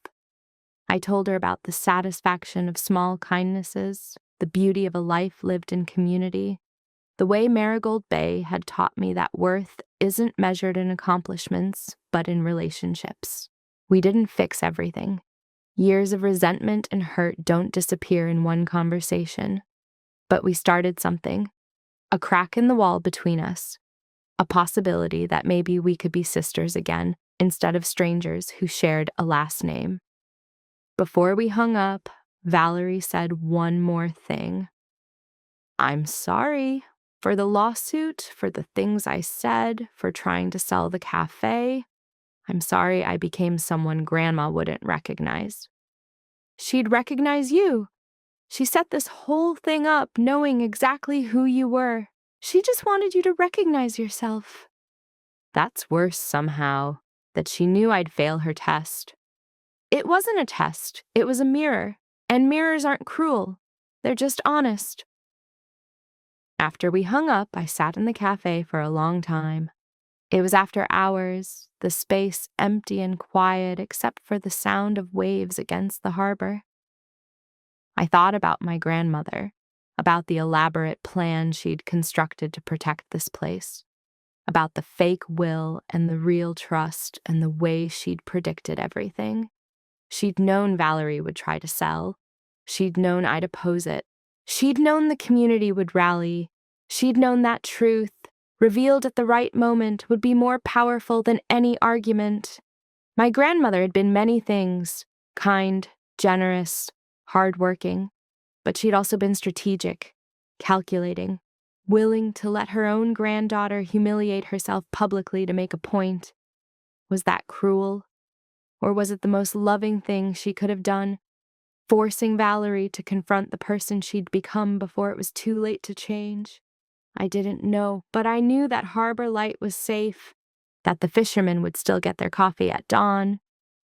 I told her about the satisfaction of small kindnesses, the beauty of a life lived in community, the way Marigold Bay had taught me that worth isn't measured in accomplishments, but in relationships. We didn't fix everything. Years of resentment and hurt don't disappear in one conversation. But we started something, a crack in the wall between us, a possibility that maybe we could be sisters again instead of strangers who shared a last name. Before we hung up, Valerie said one more thing. I'm sorry for the lawsuit, for the things I said, for trying to sell the cafe. I'm sorry I became someone Grandma wouldn't recognize. She'd recognize you. She set this whole thing up knowing exactly who you were. She just wanted you to recognize yourself. That's worse somehow, that she knew I'd fail her test. It wasn't a test, it was a mirror, and mirrors aren't cruel. They're just honest. After we hung up, I sat in the cafe for a long time. It was after hours, the space empty and quiet except for the sound of waves against the harbor. I thought about my grandmother, about the elaborate plan she'd constructed to protect this place, about the fake will and the real trust and the way she'd predicted everything. She'd known Valerie would try to sell. She'd known I'd oppose it. She'd known the community would rally. She'd known that truth, revealed at the right moment, would be more powerful than any argument. My grandmother had been many things: kind, generous, hardworking, but she'd also been strategic, calculating, willing to let her own granddaughter humiliate herself publicly to make a point. Was that cruel? Or was it the most loving thing she could have done, forcing Valerie to confront the person she'd become before it was too late to change? I didn't know, but I knew that Harbor Light was safe, that the fishermen would still get their coffee at dawn,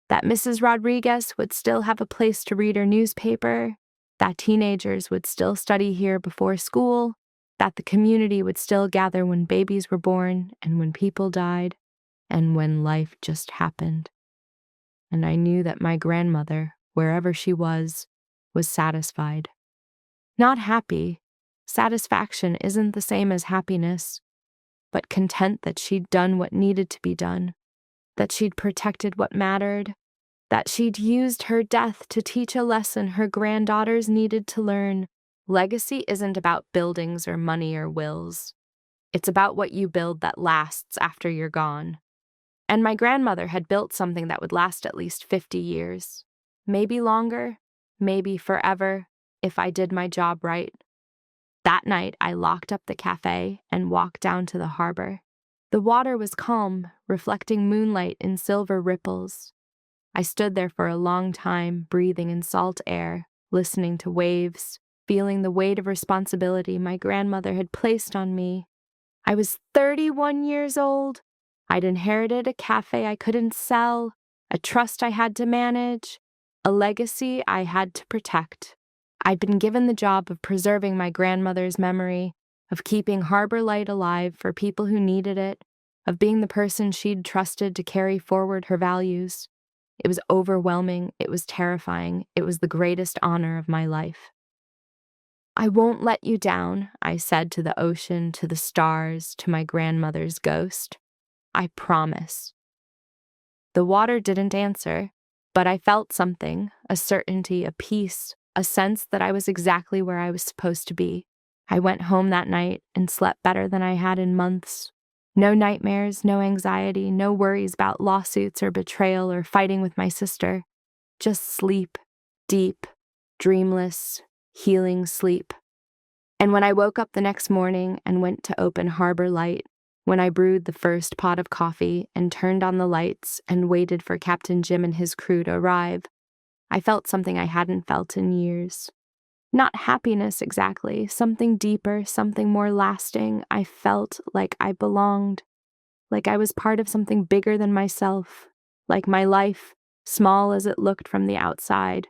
that Mrs. Rodriguez would still have a place to read her newspaper, that teenagers would still study here before school, that the community would still gather when babies were born and when people died and when life just happened. And I knew that my grandmother, wherever she was satisfied. Not happy. Satisfaction isn't the same as happiness, but content that she'd done what needed to be done, that she'd protected what mattered, that she'd used her death to teach a lesson her granddaughters needed to learn. Legacy isn't about buildings or money or wills. It's about what you build that lasts after you're gone. And my grandmother had built something that would last at least 50 years. Maybe longer, maybe forever, if I did my job right. That night, I locked up the cafe and walked down to the harbor. The water was calm, reflecting moonlight in silver ripples. I stood there for a long time, breathing in salt air, listening to waves, feeling the weight of responsibility my grandmother had placed on me. I was 31 years old. I'd inherited a cafe I couldn't sell, a trust I had to manage, a legacy I had to protect. I'd been given the job of preserving my grandmother's memory, of keeping Harbor Light alive for people who needed it, of being the person she'd trusted to carry forward her values. It was overwhelming, it was terrifying, it was the greatest honor of my life. I won't let you down, I said to the ocean, to the stars, to my grandmother's ghost. I promise. The water didn't answer, but I felt something, a certainty, a peace, a sense that I was exactly where I was supposed to be. I went home that night and slept better than I had in months. No nightmares, no anxiety, no worries about lawsuits or betrayal or fighting with my sister. Just sleep, deep, dreamless, healing sleep. And when I woke up the next morning and went to open Harbor Light, when I brewed the first pot of coffee and turned on the lights and waited for Captain Jim and his crew to arrive, I felt something I hadn't felt in years. Not happiness exactly, something deeper, something more lasting. I felt like I belonged, like I was part of something bigger than myself, like my life, small as it looked from the outside,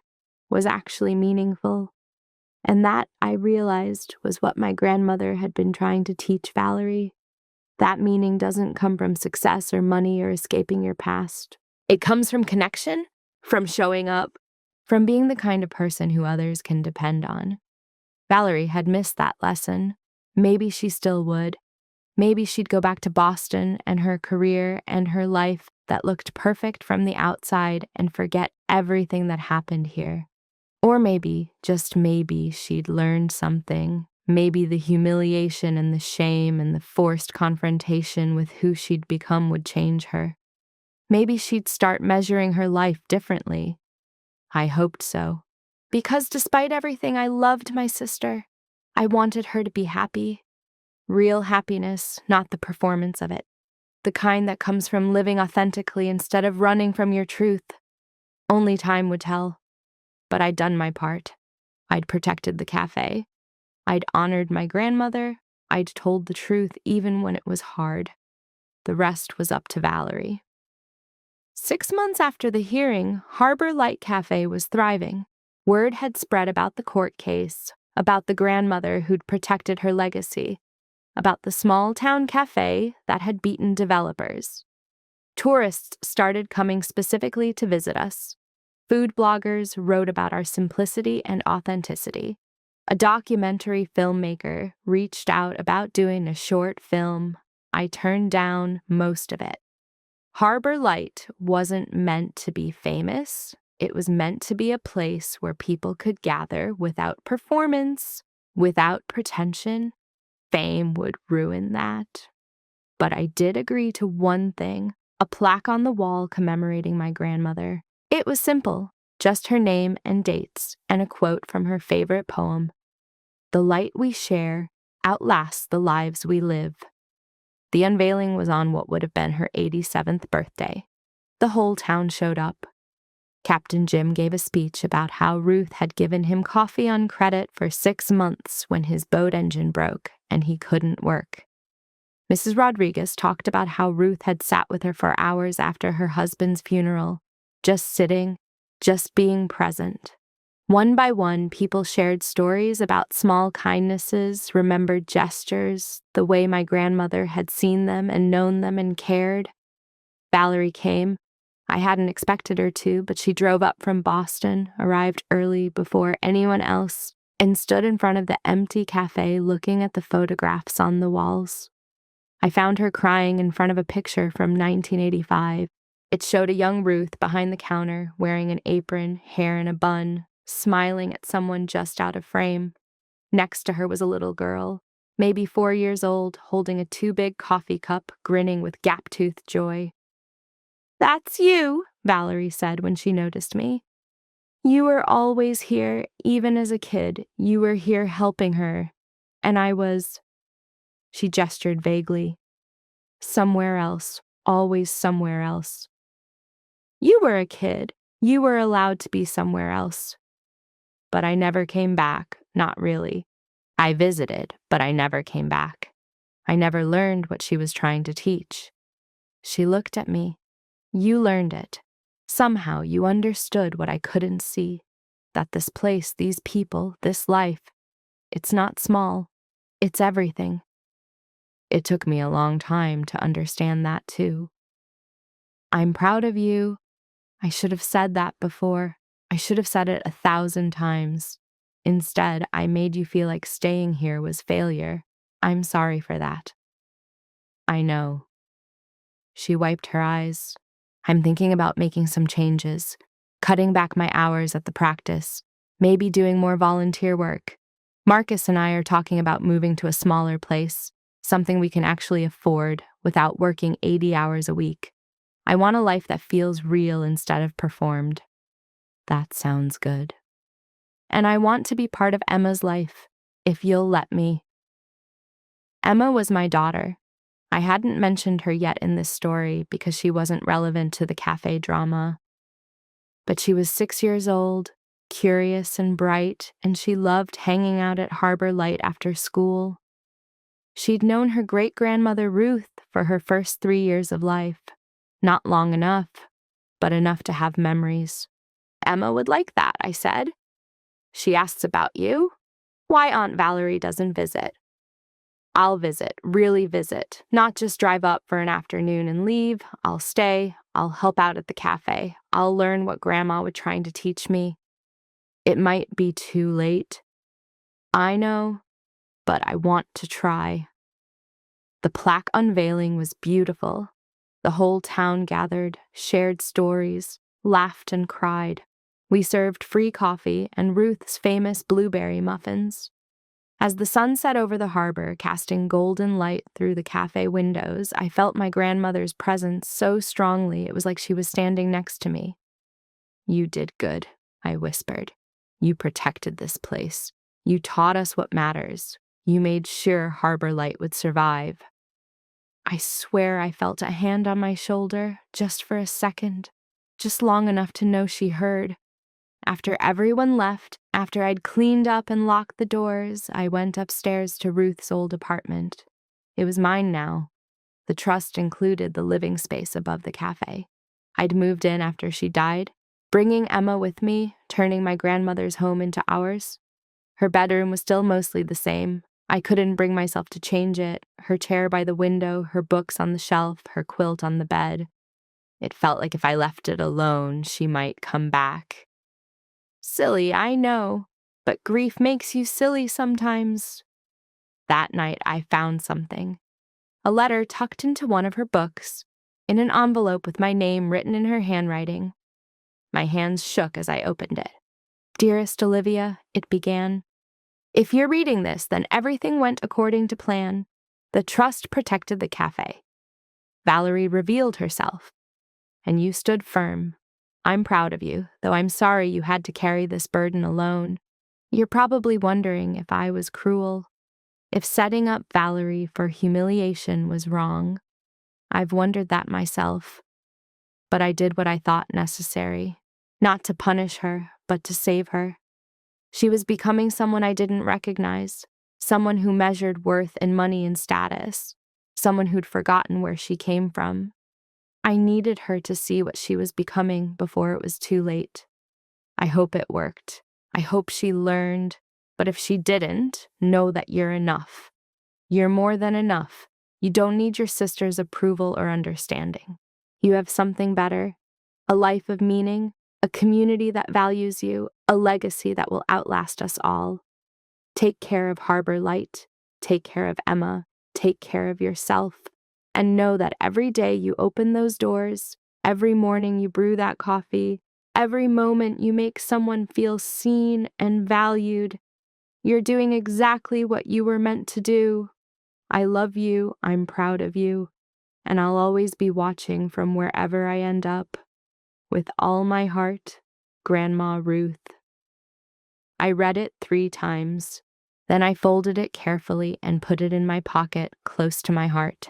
was actually meaningful. And that, I realized, was what my grandmother had been trying to teach Valerie. That meaning doesn't come from success or money or escaping your past. It comes from connection, from showing up, from being the kind of person who others can depend on. Valerie had missed that lesson. Maybe she still would. Maybe she'd go back to Boston and her career and her life that looked perfect from the outside and forget everything that happened here. Or maybe, just maybe, she'd learned something. Maybe the humiliation and the shame and the forced confrontation with who she'd become would change her. Maybe she'd start measuring her life differently. I hoped so. Because despite everything, I loved my sister. I wanted her to be happy. Real happiness, not the performance of it. The kind that comes from living authentically instead of running from your truth. Only time would tell. But I'd done my part. I'd protected the cafe. I'd honored my grandmother. I'd told the truth even when it was hard. The rest was up to Valerie. 6 months after the hearing, Harbor Light Cafe was thriving. Word had spread about the court case, about the grandmother who'd protected her legacy, about the small-town cafe that had beaten developers. Tourists started coming specifically to visit us. Food bloggers wrote about our simplicity and authenticity. A documentary filmmaker reached out about doing a short film. I turned down most of it. Harbor Light wasn't meant to be famous. It was meant to be a place where people could gather without performance, without pretension. Fame would ruin that. But I did agree to one thing: a plaque on the wall commemorating my grandmother. It was simple, just her name and dates, and a quote from her favorite poem: "The light we share outlasts the lives we live." The unveiling was on what would have been her 87th birthday. The whole town showed up. Captain Jim gave a speech about how Ruth had given him coffee on credit for 6 months when his boat engine broke and he couldn't work. Mrs. Rodriguez talked about how Ruth had sat with her for hours after her husband's funeral, just sitting, just being present. One by one, people shared stories about small kindnesses, remembered gestures, the way my grandmother had seen them and known them and cared. Valerie came. I hadn't expected her to, but she drove up from Boston, arrived early before anyone else, and stood in front of the empty café looking at the photographs on the walls. I found her crying in front of a picture from 1985. It showed a young Ruth behind the counter, wearing an apron, hair in a bun, smiling at someone just out of frame. Next to her was a little girl, maybe 4 years old, holding a too big coffee cup, grinning with gap-toothed joy. "That's you," Valerie said when she noticed me. "You were always here, even as a kid. You were here helping her. And I was," she gestured vaguely, "somewhere else, always somewhere else." "You were a kid. You were allowed to be somewhere else." But I never came back, not really. I visited, but I never came back. I never learned what she was trying to teach. She looked at me. "You learned it. Somehow you understood what I couldn't see, that this place, these people, this life, it's not small. It's everything." It took me a long time to understand that too. "I'm proud of you." I should have said that before. I should have said it 1,000 times. Instead, I made you feel like staying here was failure. I'm sorry for that. "I know." She wiped her eyes. "I'm thinking about making some changes, cutting back my hours at the practice, maybe doing more volunteer work. Marcus and I are talking about moving to a smaller place, something we can actually afford without working 80 hours a week. I want a life that feels real instead of performed." "That sounds good." "And I want to be part of Emma's life, if you'll let me." Emma was my daughter. I hadn't mentioned her yet in this story because she wasn't relevant to the cafe drama. But she was 6 years old, curious and bright, and she loved hanging out at Harbor Light after school. She'd known her great-grandmother Ruth for her first 3 years of life. Not long enough, but enough to have memories. "Emma would like that," I said. "She asks about you. Why Aunt Valerie doesn't visit." "I'll visit, really visit, not just drive up for an afternoon and leave. I'll stay, I'll help out at the cafe, I'll learn what Grandma was trying to teach me. It might be too late. I know, but I want to try." The plaque unveiling was beautiful. The whole town gathered, shared stories, laughed and cried. We served free coffee and Ruth's famous blueberry muffins. As the sun set over the harbor, casting golden light through the cafe windows, I felt my grandmother's presence so strongly it was like she was standing next to me. "You did good," I whispered. "You protected this place. You taught us what matters. You made sure Harbor Light would survive." I swear I felt a hand on my shoulder, just for a second, just long enough to know she heard. After everyone left, after I'd cleaned up and locked the doors, I went upstairs to Ruth's old apartment. It was mine now. The trust included the living space above the cafe. I'd moved in after she died, bringing Emma with me, turning my grandmother's home into ours. Her bedroom was still mostly the same. I couldn't bring myself to change it. Her chair by the window, her books on the shelf, her quilt on the bed. It felt like if I left it alone, she might come back. Silly, I know, but grief makes you silly sometimes. That night, I found something. A letter tucked into one of her books, in an envelope with my name written in her handwriting. My hands shook as I opened it. "Dearest Olivia," it began. "If you're reading this, then everything went according to plan. The trust protected the cafe. Valerie revealed herself, and you stood firm. I'm proud of you, though I'm sorry you had to carry this burden alone. You're probably wondering if I was cruel, if setting up Valerie for humiliation was wrong. I've wondered that myself, but I did what I thought necessary, not to punish her, but to save her. She was becoming someone I didn't recognize, someone who measured worth in money and status, someone who'd forgotten where she came from. I needed her to see what she was becoming before it was too late. I hope it worked. I hope she learned. But if she didn't, know that you're enough. You're more than enough. You don't need your sister's approval or understanding. You have something better, a life of meaning, a community that values you, a legacy that will outlast us all. Take care of Harbor Light. Take care of Emma. Take care of yourself. And know that every day you open those doors, every morning you brew that coffee, every moment you make someone feel seen and valued, you're doing exactly what you were meant to do. I love you, I'm proud of you, and I'll always be watching from wherever I end up. With all my heart, Grandma Ruth. I read it 3 times. Then I folded it carefully and put it in my pocket close to my heart.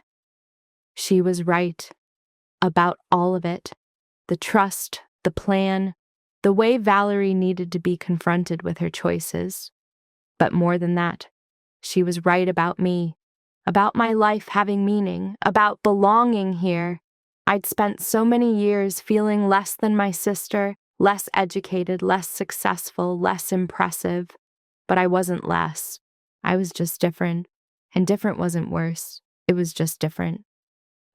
She was right about all of it. The trust, the plan, the way Valerie needed to be confronted with her choices. But more than that, she was right about me, about my life having meaning, about belonging here. I'd spent so many years feeling less than my sister, less educated, less successful, less impressive. But I wasn't less. I was just different. And different wasn't worse. It was just different.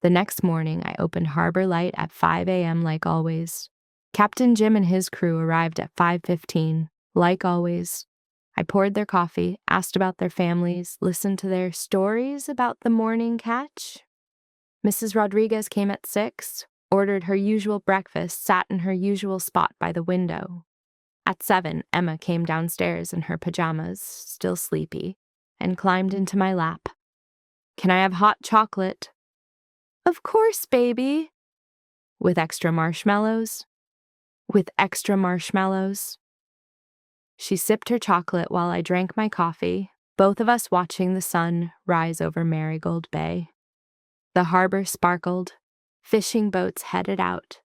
The next morning, I opened Harbor Light at 5 a.m. like always. Captain Jim and his crew arrived at 5:15, like always. I poured their coffee, asked about their families, listened to their stories about the morning catch. Mrs. Rodriguez came at 6, ordered her usual breakfast, sat in her usual spot by the window. At 7, Emma came downstairs in her pajamas, still sleepy, and climbed into my lap. "Can I have hot chocolate?" "Of course, baby." "With extra marshmallows?" "With extra marshmallows." She sipped her chocolate while I drank my coffee, both of us watching the sun rise over Marigold Bay. The harbor sparkled. Fishing boats headed out.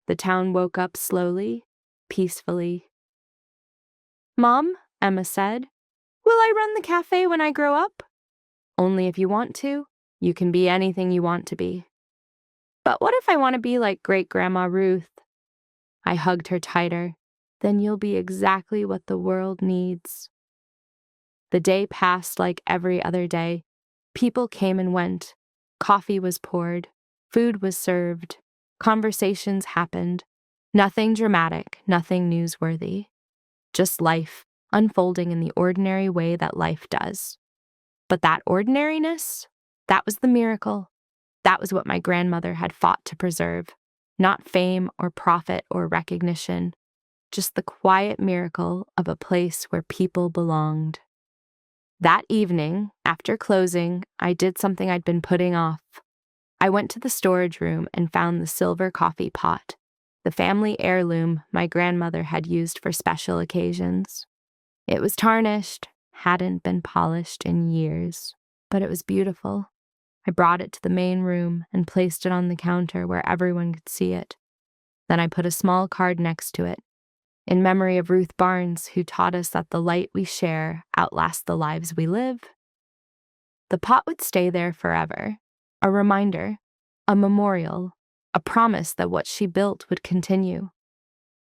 The town woke up slowly, peacefully. "Mom," Emma said, "will I run the cafe when I grow up?" "Only if you want to. You can be anything you want to be." "But what if I want to be like Great-Grandma Ruth?" I hugged her tighter. "Then you'll be exactly what the world needs." The day passed like every other day. People came and went. Coffee was poured. Food was served. Conversations happened. Nothing dramatic, nothing newsworthy. Just life, unfolding in the ordinary way that life does. But that ordinariness, that was the miracle. That was what my grandmother had fought to preserve. Not fame or profit or recognition, just the quiet miracle of a place where people belonged. That evening, after closing, I did something I'd been putting off. I went to the storage room and found the silver coffee pot, the family heirloom my grandmother had used for special occasions. It was tarnished, hadn't been polished in years, but it was beautiful. I brought it to the main room and placed it on the counter where everyone could see it. Then I put a small card next to it, in memory of Ruth Barnes, who taught us that the light we share outlasts the lives we live. The pot would stay there forever, a reminder, a memorial, a promise that what she built would continue.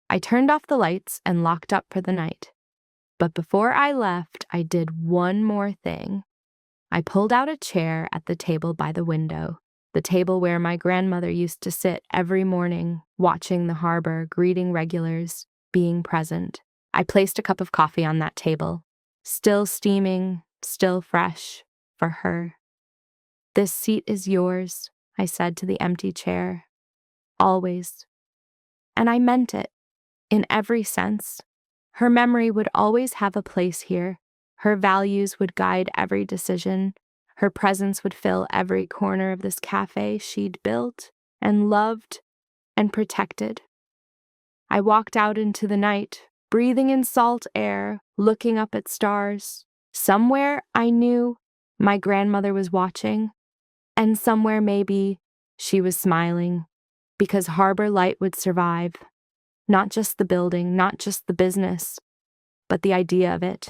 I turned off the lights and locked up for the night. But before I left, I did one more thing. I pulled out a chair at the table by the window, the table where my grandmother used to sit every morning, watching the harbor, greeting regulars, being present. I placed a cup of coffee on that table, still steaming, still fresh, for her. "This seat is yours," I said to the empty chair. "Always." And I meant it, in every sense. Her memory would always have a place here. Her values would guide every decision. Her presence would fill every corner of this cafe she'd built and loved and protected. I walked out into the night, breathing in salt air, looking up at stars. Somewhere I knew my grandmother was watching, and somewhere maybe she was smiling, because Harbor Light would survive. Not just the building, not just the business, but the idea of it,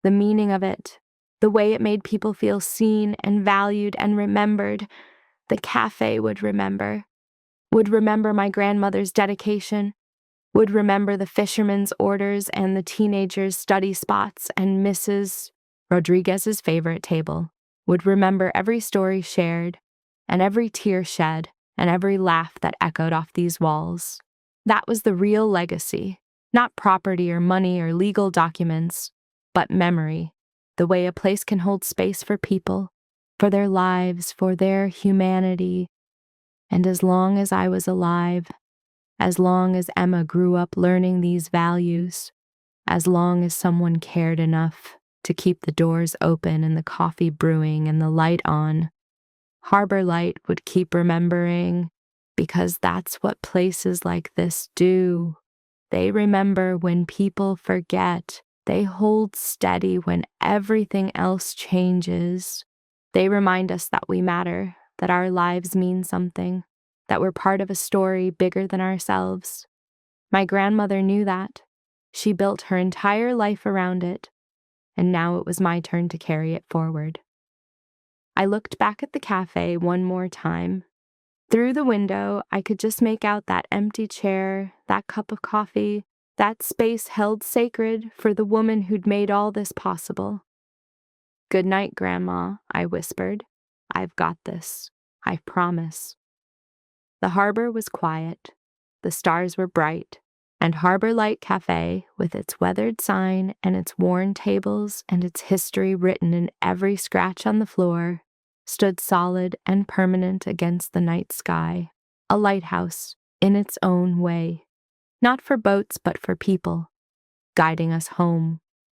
the meaning of it, the way it made people feel seen and valued and remembered. The cafe would remember my grandmother's dedication, would remember the fishermen's orders and the teenagers' study spots and Mrs. Rodriguez's favorite table, would remember every story shared and every tear shed and every laugh that echoed off these walls. That was the real legacy, not property or money or legal documents, but memory, the way a place can hold space for people, for their lives, for their humanity. And as long as I was alive, as long as Emma grew up learning these values, as long as someone cared enough to keep the doors open and the coffee brewing and the light on, Harbor Light would keep remembering, because that's what places like this do. They remember when people forget. They hold steady when everything else changes. They remind us that we matter, that our lives mean something, that we're part of a story bigger than ourselves. My grandmother knew that. She built her entire life around it, and now it was my turn to carry it forward. I looked back at the cafe one more time. Through the window, I could just make out that empty chair, that cup of coffee, that space held sacred for the woman who'd made all this possible. "Good night, Grandma," I whispered. "I've got this. I promise." The harbor was quiet. The stars were bright, and Harbor Light Cafe, with its weathered sign and its worn tables and its history written in every scratch on the floor, stood solid and permanent against the night sky, a lighthouse in its own way, not for boats but for people, guiding us home